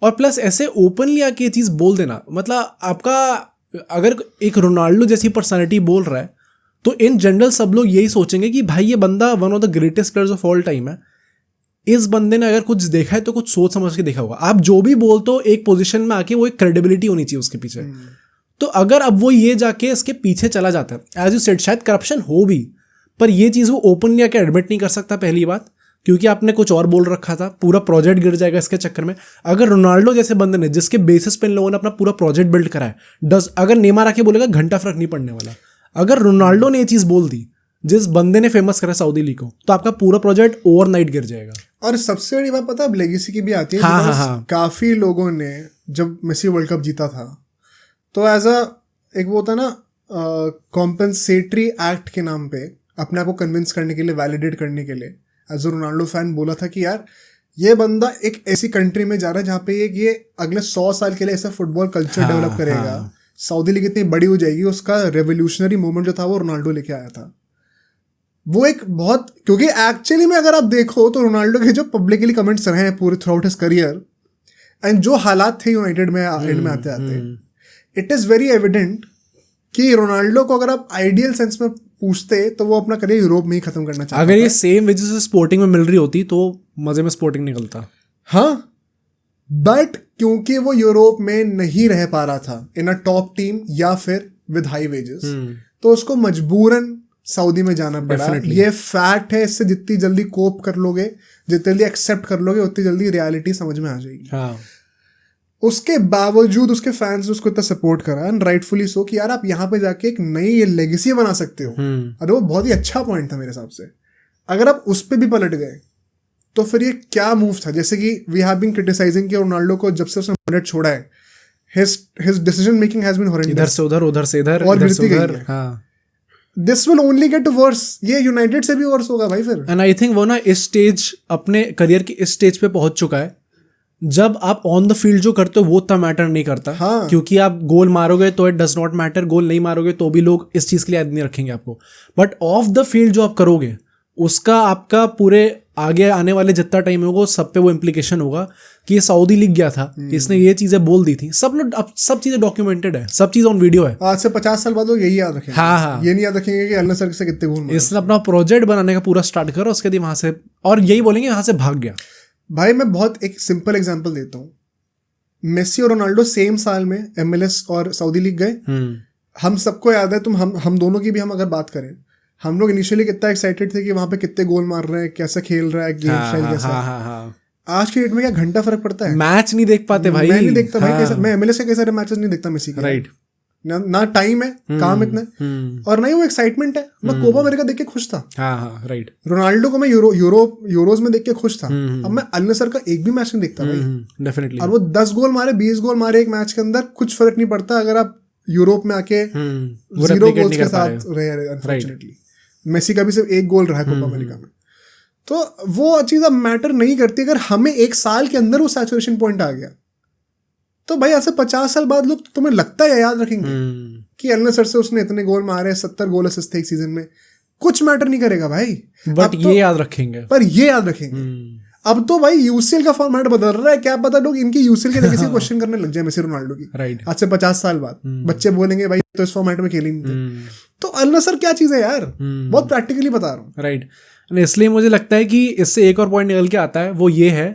और प्लस ऐसे ओपनली आके ये चीज़ बोल देना, मतलब आपका अगर एक रोनाल्डो जैसी पर्सनालिटी बोल रहा है तो इन जनरल सब लोग यही सोचेंगे कि भाई ये बंदा one of the greatest players of all time है। इस बंदे ने अगर कुछ देखा है तो कुछ सोच समझ के देखा होगा। आप जो भी बोलते हो एक पोजीशन में आके वो एक क्रेडिबिलिटी होनी चाहिए उसके पीछे। तो अगर अब वो ये जाके इसके पीछे चला जाता है, एज यू सेड शायद करप्शन हो भी, पर ये चीज़ वो ओपनली आके एडमिट नहीं कर सकता पहली बात, क्योंकि आपने कुछ और बोल रखा था, पूरा प्रोजेक्ट गिर जाएगा इसके चक्कर में। अगर रोनाल्डो जैसे बंदे ने जिसके बेसिस पे इन लोगों ने अपना पूरा प्रोजेक्ट बिल्ड करा है, अगर नेमार आके बोलेगा घंटा फर्क नहीं पड़ने वाला। अगर रोनाल्डो ने ये चीज़ बोल दी जिस बंदे ने फेमस करा सऊदी लीग को, तो आपका पूरा प्रोजेक्ट ओवरनाइट गिर जाएगा।
और सबसे बड़ी बात पता है, अब लेगेसी की भी आती है।
हाँ,
because
हाँ.
काफी लोगों ने जब मेसी वर्ल्ड कप जीता था तो एज अ एक वो होता ना कॉम्पेंसेटरी एक्ट के नाम पे अपने आप को कन्विंस करने के लिए, वैलिडेट करने के लिए एज अ रोनाल्डो फैन बोला था कि यार ये बंदा एक ऐसी कंट्री में जा रहा है जहाँ पे ये अगले 100 साल के लिए ऐसा फुटबॉल कल्चर डेवलप करेगा। सऊदी लीग इतनी बड़ी हो जाएगी, उसका रेवोल्यूशनरी मूवमेंट जो था वो रोनाल्डो लेके आया था। वो एक बहुत, क्योंकि एक्चुअली में अगर आप देखो तो रोनाल्डो के जो पब्लिकली कमेंट्स रहे हैं पूरे through out his career and जो हालात थे यूनाइटेड में एंड में आते आते, इट इज़ वेरी एविडेंट कि रोनाल्डो को अगर आप आइडियल सेंस में पूछते तो वो अपना करियर यूरोप में ही खत्म करना चाहता।
अगर ये सेम वजह से स्पोर्टिंग में मिल रही होती तो मजे में स्पोर्टिंग निकलता।
हाँ, बट क्योंकि वो यूरोप में नहीं रह पा रहा था इन अ टॉप टीम या फिर विद हाई वेजेस, तो उसको मजबूरन सऊदी में जाना पड़ा। ये फैक्ट है, इससे जितनी जल्दी कोप कर लोगे, जितनी जल्दी एक्सेप्ट कर लोगे, उतनी जल्दी रियलिटी समझ में आ जाएगी।
हाँ.
उसके बावजूद उसके फैंस ने उसको इतना सपोर्ट करा एंड राइटफुली सो कि यार आप यहाँ पे जाके एक नई लेगेसी बना सकते हो। अरे वो बहुत ही अच्छा पॉइंट था मेरे हिसाब से। अगर आप उस पर भी पलट गए तो फिर ये क्या मूव था। जैसे कि वी हैव बीन क्रिटिसाइजिंग कि रोनाल्डो को जब से उसने मैड्रिड छोड़ा है, his decision making has been horrendous,
इधर से उधर, उधर से इधर,
और
इधर से
गिरती
उधर।
गई है।
हाँ.
This will only get worse. ये यूनाइटेड से भी वर्स होगा भाई फिर।
एंड आई थिंक वो ना इस स्टेज, अपने करियर की इस स्टेज पे पहुंच चुका है जब आप ऑन द फील्ड जो करते हो वो उतना मैटर नहीं करता।
हाँ.
क्योंकि आप गोल मारोगे तो इट डज नॉट मैटर, गोल नहीं मारोगे तो भी लोग इस चीज़ के लिए याद नहीं रखेंगे आपको। बट ऑफ द फील्ड जो आप करोगे उसका आपका पूरे आगे आने वाले जितना टाइम होगा सब पे वो इम्प्लीकेशन होगा कि ये सऊदी लीग गया था, इसने ये चीज़ें बोल दी थी, सब लोग, अब सब चीज़ें डॉक्यूमेंटेड है, सब चीज़ ऑन वीडियो है।
आज से 50 साल बाद लोग यही याद रखेंगे।
हाँ, हाँ.
ये नहीं याद रखेंगे कि अल नसर से कितने गोल मारे।
इसने अपना प्रोजेक्ट बनाने का पूरा स्टार्ट करो, उसके बाद वहाँ से, और यही बोलेंगे यहाँ से भाग गया।
भाई मैं बहुत एक सिंपल एग्जांपल देता हूँ। मेसी और रोनाल्डो सेम साल में MLS और सऊदी लीग गए। हम सबको याद है, हम दोनों की भी हम अगर बात करें, हम लोग इनिशियली कितना एक्साइटेड थे कि वहां पे कितने गोल मार रहे हैं, कैसा खेल रहा है, गेम स्टाइल कैसा है। आज के डेट में क्या घंटा फर्क पड़ता है।
मैच नहीं देख पाते भाई।
मैं नहीं देखता भाई, कैसा मैं MLS के कई सारे मैचेस नहीं देखता मेसी के।
राइट।
ना टाइम है, काम इतना, और ना ही वो एक्साइटमेंट है। मैं कोपा अमेरिका देख के खुश था।
हाँ, राइट।
रोनाल्डो को मैं यूरोज में देख के खुश था। अब मैं अल नसर का एक भी मैच नहीं देखता भाई।
डेफिनेटली।
और वो 10 गोल मारे, 20 गोल मारे एक मैच के अंदर, कुछ फर्क नहीं पड़ता अगर आप यूरोप में आके 0 गोल्स के साथ रहे। अनफॉर्चुनेटली मेसी का भी सिर्फ 1 गोल रहा है कोपा अमेरिका में। तो वो चीज़ अब मैटर नहीं करती। अगर हमें 1 साल के अंदर वो सैचुरेशन पॉइंट आ गया तो भाई ऐसे 50 साल बाद लोग, तुम्हें लगता है याद रखेंगे कि अल नसर से उसने इतने गोल मारे, 70 गोल असिस्ट थे एक सीजन में। कुछ मैटर नहीं करेगा भाई,
बट ये याद रखेंगे।
पर ये याद रखेंगे। अब तो भाई UCL का फॉर्मेट बदल रहा है, क्या पता लोग इनकी UCL के तरीके से क्वेश्चन करने लग जाए मेसी रोनाल्डो की।
राइट।
आज से 50 साल बाद बच्चे बोलेंगे भाई तो इस फॉर्मेट में खेली नहीं थे। तो अल नसर क्या चीज़ है यार, बहुत प्रैक्टिकली बता रहा हूँ।
राइट। इसलिए मुझे लगता है कि इससे एक और पॉइंट निकल के आता है, वो ये है,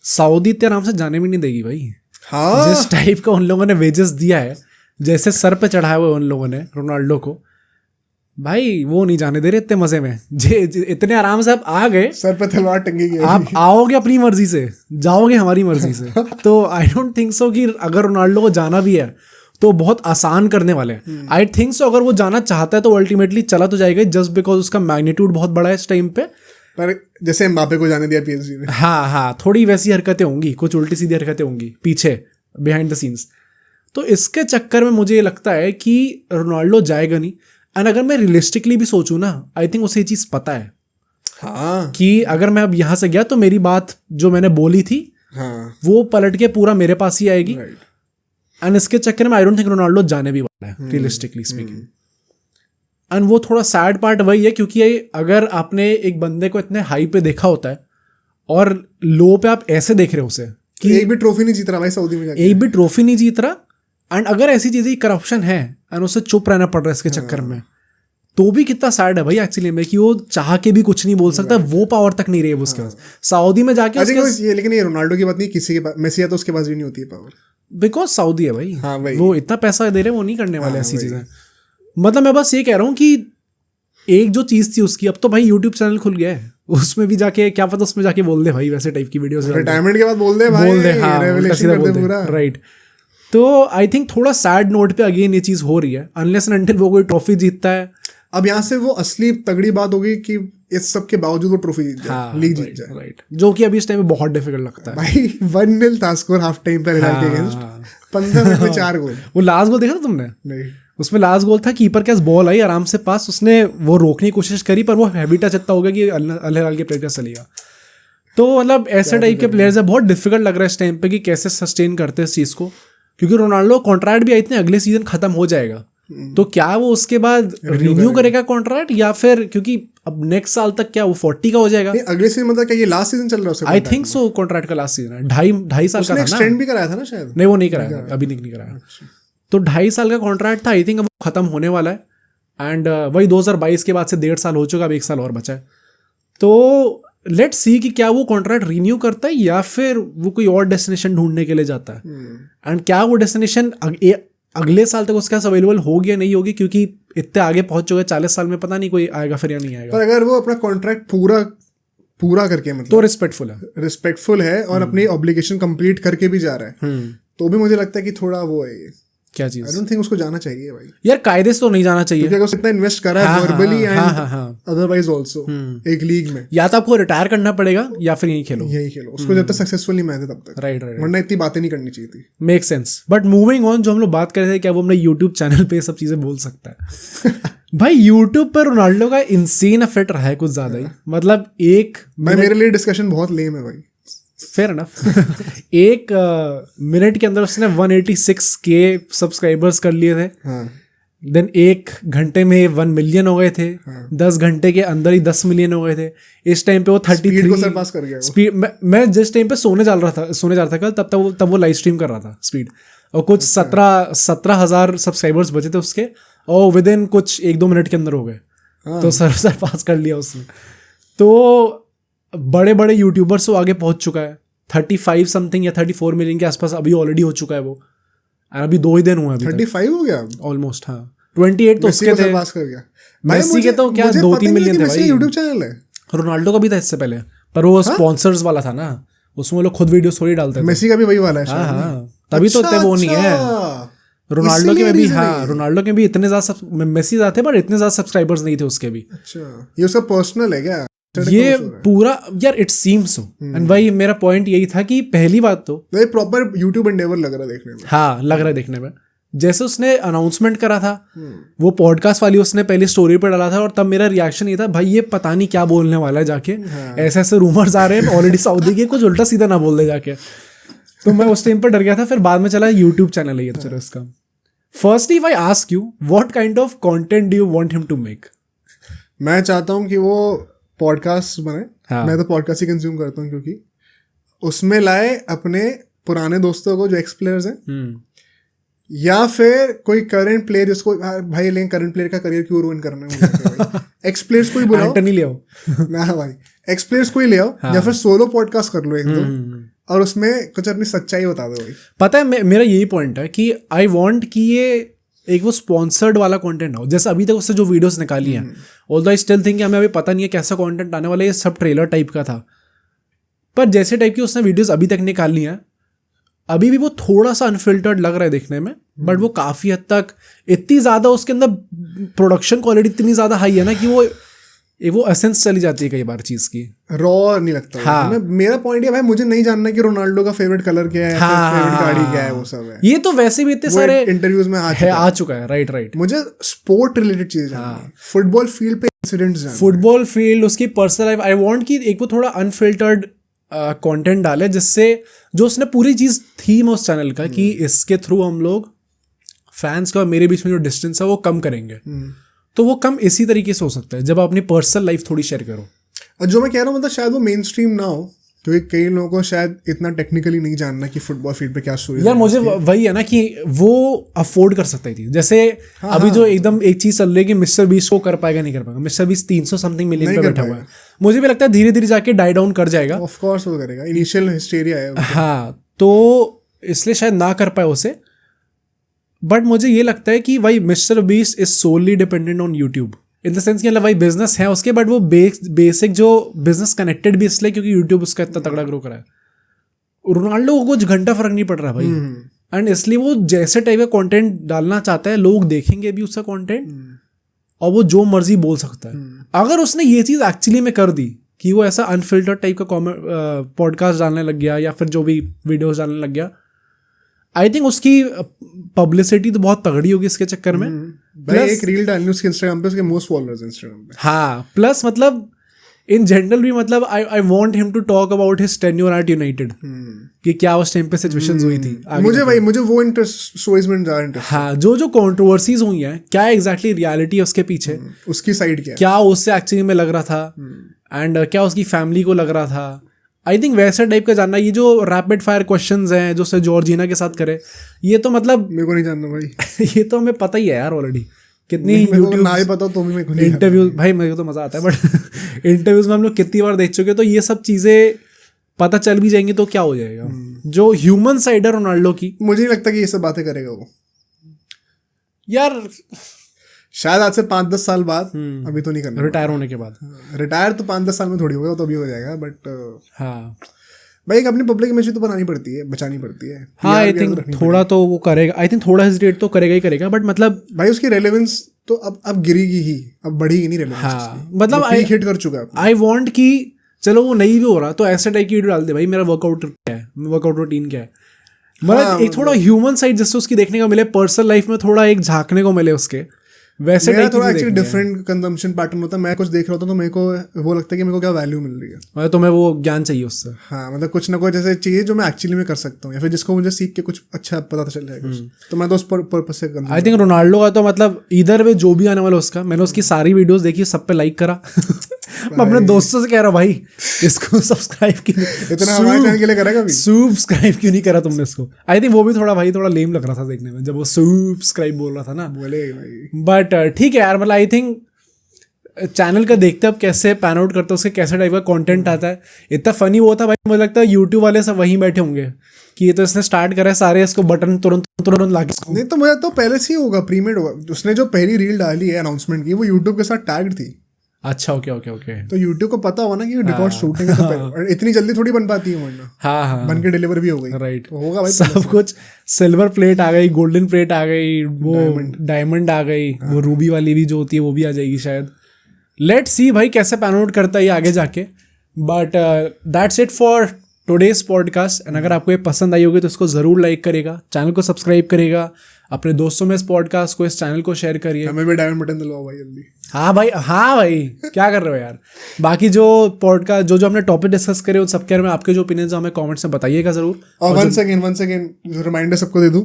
सऊदी इतने आराम से जाने भी नहीं देगी भाई।
हाँ,
जिस टाइप का उन लोगों ने वेजेस दिया है, जैसे सर पे चढ़ाया हुआ उन लोगों ने रोनाल्डो को, भाई वो नहीं जाने दे रहे इतने मजे में। इतने आराम से आप आ गए,
सर पे तलवार टंगी गई,
आप आओगे अपनी मर्जी से, जाओगे हमारी मर्जी से। तो आई डोंट थिंक सो कि अगर रोनाल्डो को जाना भी है तो बहुत आसान करने वाले हैं। आई थिंक सो अगर वो जाना चाहता है तो अल्टीमेटली चला तो जाएगा, जस्ट बिकॉज उसका मैग्नीट्यूड बहुत बड़ा है इस टाइम पे।
पर जैसे एम्बापे को जाने दिया PSG ने।
हाँ, थोड़ी वैसी हरकतें होंगी, कुछ उल्टी सीधी हरकतें होंगी पीछे, बिहाइंड द सीन्स। तो इसके चक्कर में मुझे ये लगता है कि रोनाल्डो जाएगा नहीं। एंड अगर मैं रियलिस्टिकली भी सोचूं ना, आई थिंक उसे ये चीज़ पता है।
हाँ,
कि अगर मैं अब यहाँ से गया तो मेरी बात जो मैंने बोली थी,
हाँ,
वो पलट के पूरा मेरे पास ही आएगी। एंड इसके चक्कर में आई डोंट थिंक रोनाल्डो जाने भी वाला है, रियलिस्टिकली स्पीकिंग। एंड वो थोड़ा सैड पार्ट वही है, क्योंकि अगर आपने एक बंदे को इतने हाई पे देखा होता है और लो पे आप ऐसे देख रहे हो उसे
कि एक भी ट्रॉफी नहीं जीत रहा भाई सऊदी में जाके,
एक भी ट्रॉफी नहीं जीत रहा, एंड अगर ऐसी चीजें करप्शन है एंड उसे चुप रहना पड़ रहा है इसके चक्कर में, तो भी कितना सैड है भाई एक्चुअली में, कि वो चाह के भी कुछ नहीं बोल सकता, वो पावर तक नहीं रही है उसके पास सऊदी में जाके।
लेकिन ये रोनाल्डो की बात नहीं, किसी के पास, मेसी है तो उसके पास भी नहीं होती है पावर,
बिकॉज सऊदी है भाई।
हाँ भाई,
वो इतना पैसा दे रहे हैं, वो नहीं करने वाले ऐसी चीजें। मतलब मैं बस ये कह रहा हूँ कि एक जो चीज थी उसकी, अब तो भाई यूट्यूब चैनल खुल गया है, उसमें भी जाके क्या पता उसमें जाके बोल दे भाई वैसे टाइप की वीडियोस,
रिटायरमेंट के बाद बोल दे भाई,
बोल दे, हाँ,
रेवलेशन कर दे पूरा।
राइट। तो आई थिंक थोड़ा सैड नोट पे अगेन ये चीज हो रही है, अनलेस एंड अनटिल वो कोई ट्रॉफी जीतता है
अब यहाँ से वो असली तगड़ी बात होगी कि इस सब के बावजूद वो ट्रॉफी जीत जाए, लीग जीत जाए,
राइट, जो कि अभी इस टाइम में बहुत डिफिकल्ट लगता है
भाई। 1-0 था स्कोर हाफ टाइम पर हिलाल के अगेंस्ट, 15 मिनट में 4 गोल।
वो लास्ट गोल देखा था तुमने?
नहीं,
उसमें लास्ट गोल था, कीपर के पास बॉल आई आराम से पास, उसने वो रोकने की कोशिश करी पर वो हैवी टच इतना हो गया कि अल हिलाल के प्लेयर का चलेगा। तो मतलब ऐसे टाइप के प्लेयर्स है, बहुत डिफिकल्ट लग रहा है इस टाइम पे कि कैसे सस्टेन करते हैं इस चीज़ को, क्योंकि रोनाल्डो कॉन्ट्रैक्ट भी आई थी अगले सीजन खत्म हो जाएगा, तो क्या वो उसके बाद रिन्यू करेगा कॉन्ट्रैक्ट, या फिर क्योंकि अब नेक्स्ट साल तक क्या वो 40 का हो जाएगा?
अगले सीजन मतलब क्या ये लास्ट सीजन चल रहा है?
आई थिंक सो कॉन्ट्रैक्ट का लास्ट सीजन है, ढाई साल का था ना।
एक्सटेंड भी कराया था ना शायद?
नहीं, वो नहीं कराया, अभी नहीं कराया। तो 2.5 साल का कॉन्ट्रैक्ट था, आई थिंक अब वो खत्म होने वाला है। एंड वही 2022 के बाद से 1.5 साल हो चुका, अब 1 साल और बचा है। तो लेट्स सी कि क्या वो कॉन्ट्रैक्ट रिन्यू करता है या फिर वो कोई और डेस्टिनेशन ढूंढने के लिए जाता है, एंड क्या वो डेस्टिनेशन अगले साल तक उसके पास अवेलेबल होगी या नहीं होगी, क्योंकि इतने आगे पहुंच चुके 40 साल में, पता नहीं कोई आएगा फिर या नहीं आएगा।
पर अगर वो अपना कॉन्ट्रैक्ट पूरा करके मतलब
तो रिस्पेक्टफुल है
और अपनी ऑब्लिगेशन कंप्लीट करके भी जा रहा है, तो भी मुझे लगता है कि थोड़ा वो है,
क्या चीज,
आई डोंट थिंक उसको जाना चाहिए भाई
यार, कायदे से तो नहीं जाना चाहिए,
क्योंकि अगर उसने इतना इन्वेस्ट करा है वर्बली एंड अदरवाइज आल्सो एक लीग में,
या तो आपको रिटायर करना पड़ेगा या फिर यही खेलो
उसको जब तक सक्सेसफुल नहीं मैच तब तक,
राइट,
वरना इतनी बातें नहीं करनी चाहिए थी।
Make sense. But moving on, जो हम लोग बात कर रहे थे, क्या वो अपने यूट्यूब चैनल पे सब चीजें बोल सकता है? भाई यूट्यूब पर रोनाल्डो का इंसेन इफेक्ट रहा है कुछ ज्यादा ही, मतलब
मेरे लिए डिस्कशन बहुत लेम है भाई।
Fair enough. 1 मिनट के अंदर उसने 186K सब्सक्राइबर्स कर लिए थे, देन 1 घंटे में 1 मिलियन हो गए थे, 10 घंटे के अंदर ही 10 मिलियन हो गए थे। इस टाइम पे वो 33
को सरपास कर गया
स्पीड। मैं जिस टाइम पे सोने जा रहा था कल, तब वो लाइव स्ट्रीम कर रहा था स्पीड, और कुछ 17,000 सब्सक्राइबर्स बचे थे उसके, और विद इन कुछ 1-2 मिनट के अंदर हो गए, तो सरपास कर लिया उसने। तो बड़े बड़े यूट्यूबर्स तो आगे पहुंच चुका है, 35 समथिंग या 34 मिलियन के आसपास अभी ऑलरेडी हो चुका है वो, अभी 2 ही दिन हुए हैं,
35 हो गया
ऑलमोस्ट। हाँ, 28 तो उसके थे,
पास कर गया।
मेसी के तो क्या 2-3 मिलियन थे भाई।
यूट्यूब चैनल है,
रोनाल्डो का भी था इससे पहले, पर वो स्पॉन्सर्स वाला था ना, उसमें लोग खुद वीडियो थोड़ी डालते थे।
मेसी का भी वही वाला है
शायद। हाँ, तभी तो इतने वो नहीं है। रोनाल्डो के भी, हाँ, रोनाल्डो के भी इतने ज्यादा, मेसी ज्यादा थे पर इतने ज्यादा सब्सक्राइबर्स नहीं थे उसके भी।
अच्छा, ये उसका पर्सनल है क्या?
ये पूरा यार इट सीम्स सो, एंड भाई मेरा पॉइंट यही था कि पहली बात तो
प्रॉपर यूट्यूब एंडेवर लग रहा है देखने में।
हाँ, लग रहा है देखने में। जैसे उसने अनाउंसमेंट करा था, वो पॉडकास्ट वाली उसने पहली स्टोरी पे डाला था, और तब मेरा रिएक्शन ये था, भाई ये पता नहीं क्या बोलने वाला है जाके, ऐसे ऐसे रूमर्स आ रहे हैं ऑलरेडी सऊदी के, कुछ उल्टा सीधा ना बोल दे जाके। तो मैं उस टाइम पर डर गया था। फिर बाद में चला यूट्यूब चैनल है ये चलो इसका। Firstly if I ask you, what kind of content do you want him to make?
मैं चाहता हूँ कि वो पॉडकास्ट बने। हाँ। मैं तो पॉडकास्ट ही कंज्यूम करता हूँ, क्योंकि उसमें लाए अपने पुराने दोस्तों को जो एक्स प्लेयर्स हैं, या फिर कोई करंट प्लेयर जिसको भाई लेकिन करंट प्लेयर का करियर क्यों रुइन करना है, एक्स प्लेयर्स को ही बुलाओ,
एंटनी ले आओ
ना भाई, एक्स प्लेयर्स को ही ले आओ। हाँ। या फिर सोलो पॉडकास्ट कर लो 1-2, और उसमें कुछ अपनी सच्चाई बता दो भाई। पता
है मेरा यही पॉइंट है कि आई वांट कि ये एक वो स्पॉन्सर्ड वाला कंटेंट हो, जैसे अभी तक उससे जो वीडियोस निकाली हैं, ऑल्दो आई स्टिल थिंक हमें अभी पता नहीं है कैसा कंटेंट आने वाला है, ये सब ट्रेलर टाइप का था, पर जैसे टाइप की उसने वीडियोस अभी तक निकाली हैं, अभी भी वो थोड़ा सा अनफिल्टर्ड लग रहा है देखने में, बट वो काफी हद तक इतनी ज्यादा उसके अंदर प्रोडक्शन क्वालिटी इतनी ज्यादा हाई है ना कि वो एसेंस चली जाती है कई बार चीज की,
रॉ नहीं लगता। हाँ। मेरा पॉइंट है भाई, मुझे नहीं जानना कि रोनाल्डो का फेवरेट कलर क्या है, फेवरेट गाड़ी क्या है, वो सब है। ये
तो वैसे भी इतने सारे
इंटरव्यूज में आ चुका है। राइट। मुझे स्पोर्ट रिलेटेड चीजें जाननी है, फुटबॉल फील्ड पे इंसिडेंट्स,
फुटबॉल फील्ड, उसकी पर्सनल लाइफ। आई वांट कि एक वो थोड़ा अनफिल्टर्ड कंटेंट डाले, जिससे जो उसने पूरी चीज थीम उस चैनल का कि इसके थ्रू हम लोग फैंस का और मेरे बीच में जो डिस्टेंस है वो कम करेंगे, तो वो कम इसी तरीके से हो सकता है जब आप अपनी पर्सनल लाइफ थोड़ी शेयर करो।
और जो मैं कह रहा हूँ, मतलब शायद वो मेन स्ट्रीम ना हो, क्योंकि कई लोगों को शायद इतना टेक्निकली नहीं जानना कि फुटबॉल फील्ड पे क्या स्टोरी।
यार मुझे वही है ना कि वो अफोर्ड कर सकती थी, जैसे अभी जो एकदम एक चीज चल रही है कि मिस्टर बीस्ट को कर पाएगा नहीं कर पाएगा। मिस्टर बीस्ट 300 समथिंग मिलियन पे बैठा हुआ है, मुझे भी लगता है धीरे धीरे जाके डाई डाउन कर जाएगा।
ऑफ कोर्स वो करेगा, इनिशियल हिस्टेरिया है।
हाँ, तो इसलिए शायद ना कर पाए उसे, बट मुझे ये लगता है कि भाई Mister Beast is solely dependent on YouTube, in the sense कि मतलब भाई बिजनेस है उसके, बट वो बेसिक जो बिजनेस कनेक्टेड भी इसलिए क्योंकि यूट्यूब उसका इतना तगड़ा ग्रो करा है। रोनाल्डो को कुछ घंटा फर्क नहीं पड़ रहा भाई, एंड इसलिए वो जैसे टाइप का कंटेंट डालना चाहता है लोग देखेंगे भी उसका कंटेंट, और वो जो मर्जी बोल सकता है। अगर उसने ये चीज़ एक्चुअली में कर दी कि वो ऐसा अनफिल्टर्ड टाइप का पॉडकास्ट डालने लग गया या फिर जो भी वीडियोस डालने लग गया, आई थिंक उसकी पब्लिसिटी तो बहुत तगड़ी होगी इसके चक्कर में।
भाई एक रील डालनी उसके इंस्टाग्राम पे, उसके मोस्ट फॉलोअर्स इंस्टाग्राम पे।
हाँ, प्लस मतलब इन जनरल भी मतलब I want him to talk about his tenure at United, कि क्या उस टाइम पे सिचुएशंस हुई थी।
मुझे वो इंटरेस्ट स्टोरीज में ज़्यादा इंटरेस्ट।
हाँ, जो कंट्रोवर्सीज हुई हैं, क्या एग्जैक्टली रियलिटी है उसके पीछे,
उसकी साइड
क्या उससे एक्चुअली में लग रहा था, एंड क्या उसकी फैमिली को लग रहा था। आई थिंक वैसा टाइप का जानना। ये जो रैपिड फायर क्वेश्चंस हैं जो उसने जॉर्जिना के साथ करे, ये तो मतलब
मेरे को नहीं जानना भाई।
ये तो हमें पता ही है यार ऑलरेडी। कितनी
YouTube ना ही पता तो भी मेरे को नहीं
इंटरव्यू, भाई मेरे को तो मजा आता है, बट इंटरव्यूज में हम लोग कितनी बार देख चुके, तो ये सब चीजें पता चल भी जाएंगी तो क्या हो जाएगा। जो ह्यूमन साइड है रोनाल्डो की,
मुझे नहीं लगता कि ये सब बातें करेगा वो
यार।
शायद आज से 5-10 साल बाद, अभी तो नहीं करना।
रिटायर होने के बाद,
रिटायर तो 5-10 साल में थोड़ी होगा, तो अभी हो जाएगा। बट
हाँ
भाई एक अपनी पब्लिक इमेज तो बनानी पड़ती है, बचानी पड़ती है।
हाँ, आई थिंक थोड़ा तो वो करेगा, आई थिंक थोड़ा हेजिटेट तो करेगा ही करेगा, बट मतलब
भाई उसकी रेलेवेंस तो अब गिरेगी ही, अब बढ़ेगी नहीं रेलेवेंस।
हाँ, मतलब
पीक हिट कर चुका है।
आई वांट कि चलो वो नहीं भी हो रहा तो ऐसे टाइप की वीडियो डाल दे, भाई मेरा वर्कआउट क्या है, वर्कआउट रूटीन क्या है, मतलब एक थोड़ा ह्यूमन साइड जिससे उसकी देखने को मिले, पर्सनल लाइफ में थोड़ा एक झांकने को मिले उसके, वैसे
मेरा थोड़ा एक्चुअली डिफरेंट कंजम्पशन पैटर्न होता है। मैं कुछ देख रहा होता तो मेरे को वो लगता है कि मेरे को क्या वैल्यू मिल रही है,
मतलब तुम्हें वो ज्ञान चाहिए उससे।
हाँ, मतलब कुछ ना कुछ ऐसे चाहिए जो मैं एक्चुअली में कर सकता हूँ, या फिर जिसको मुझे सीख के कुछ अच्छा पता चल जाएगा। तो मैं तो उस पर्पस से
आई थिंक रोनाल्डो का तो मतलब इधर वे जो भी आने वाला उसका, मैंने उसकी सारी वीडियोस देखी, सब पे लाइक करा। मैं अपने दोस्तों से कह रहा हूँ भाई इसको सब्सक्राइब क्यों,
इतना हमारे चैनल के लिए करेगा भी,
सब्सक्राइब क्यों नहीं करा तुमने इसको। आई थिंक वो भी थोड़ा भाई थोड़ा लेम लग रहा था देखने में जब वो सब्सक्राइब बोल रहा था ना,
बोले भाई।
बट ठीक है यार, मतलब आई थिंक चैनल का देखते अब कैसे पैन आउट करता है, उसके कैसे टाइप का कंटेंट आता है। इतना फनी वो था भाई, मुझे लगता है यूट्यूब वाले सब वहीं बैठे होंगे कि ये तो इसने स्टार्ट करा है, सारे इसको बटन तुरंत तुरंत लाके।
नहीं तो मुझे तो पहले से ही होगा, प्रीमेड होगा। उसने जो पहली रील डाली है अनाउंसमेंट की, वो यूट्यूब के साथ टैग्ड थी।
अच्छा, ओके ओके ओके।
तो यूट्यूब को पता होगा ना कि रिकॉर्ड शूटिंग है, तो इतनी जल्दी थोड़ी बन पाती है, वरना
हाँ हाँ
बन के डिलीवर भी हो गई।
राइट,
तो होगा भाई
सब कुछ। सिल्वर प्लेट आ गई, गोल्डन प्लेट आ गई, वो डायमंड आ गई, वो रूबी वाली भी जो होती है वो भी आ जाएगी शायद। लेट्स सी भाई कैसे पैन आउट करता है ये आगे जाके। But that's it for today's podcast. And अगर आपको ये पसंद आई होगी तो इसको ज़रूर लाइक करेगा, चैनल को सब्सक्राइब करेगा, अपने दोस्तों में इस पॉडकास्ट को, इस चैनल को शेयर करिए।
हमें भी डायमंड बटन दिलवाओ भाई जल्दी।
हाँ भाई, हाँ भाई, क्या कर रहे हो यार। बाकी जो पॉडकास्ट जो हमने टॉपिक डिस्कस करे उन सबके बारे में आपके जो ओपिनियंस हमें कमेंट्स में बताइएगा जरूर।
और वन सेकेंड रिमाइंडर सबको दे दूं,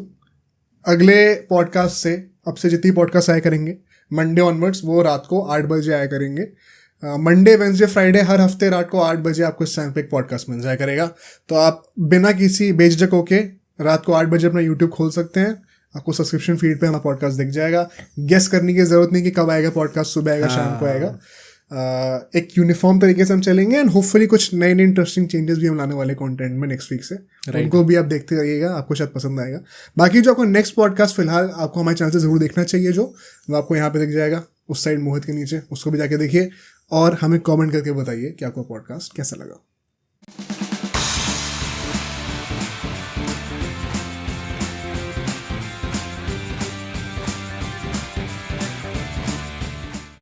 अगले पॉडकास्ट से अब से जितनी पॉडकास्ट आया करेंगे मंडे ऑनवर्ड्स, वो रात को 8 बजे आया करेंगे। मंडे, वेंसडे, फ्राइडे हर हफ्ते रात को 8 बजे आपको इस चैनल पे एक पॉडकास्ट मिल जाया करेगा। तो आप बिना किसी बेझिझक होके रात को 8 बजे अपना यूट्यूब खोल सकते हैं, आपको सब्सक्रिप्शन फीड पे हमारा पॉडकास्ट दिख जाएगा। गेस करने की जरूरत नहीं कि कब आएगा पॉडकास्ट, सुबह आएगा, शाम को आएगा। एक यूनिफॉर्म तरीके से हम चलेंगे एंड होपफुली कुछ नए नए इंटरेस्टिंग चेंजेस भी हम लाने वाले कंटेंट में नेक्स्ट वीक से। उनको भी आप देखते रहिएगा, आपको शायद पसंद आएगा। बाकी जो आपको नेक्स्ट पॉडकास्ट फिलहाल आपको हमारे चैनल से जरूर देखना चाहिए, जो वो आपको यहाँ पे दिख जाएगा उस साइड मोहित के नीचे, उसको भी जाके देखिए और हमें कमेंट करके बताइए कि आपको पॉडकास्ट कैसा लगा।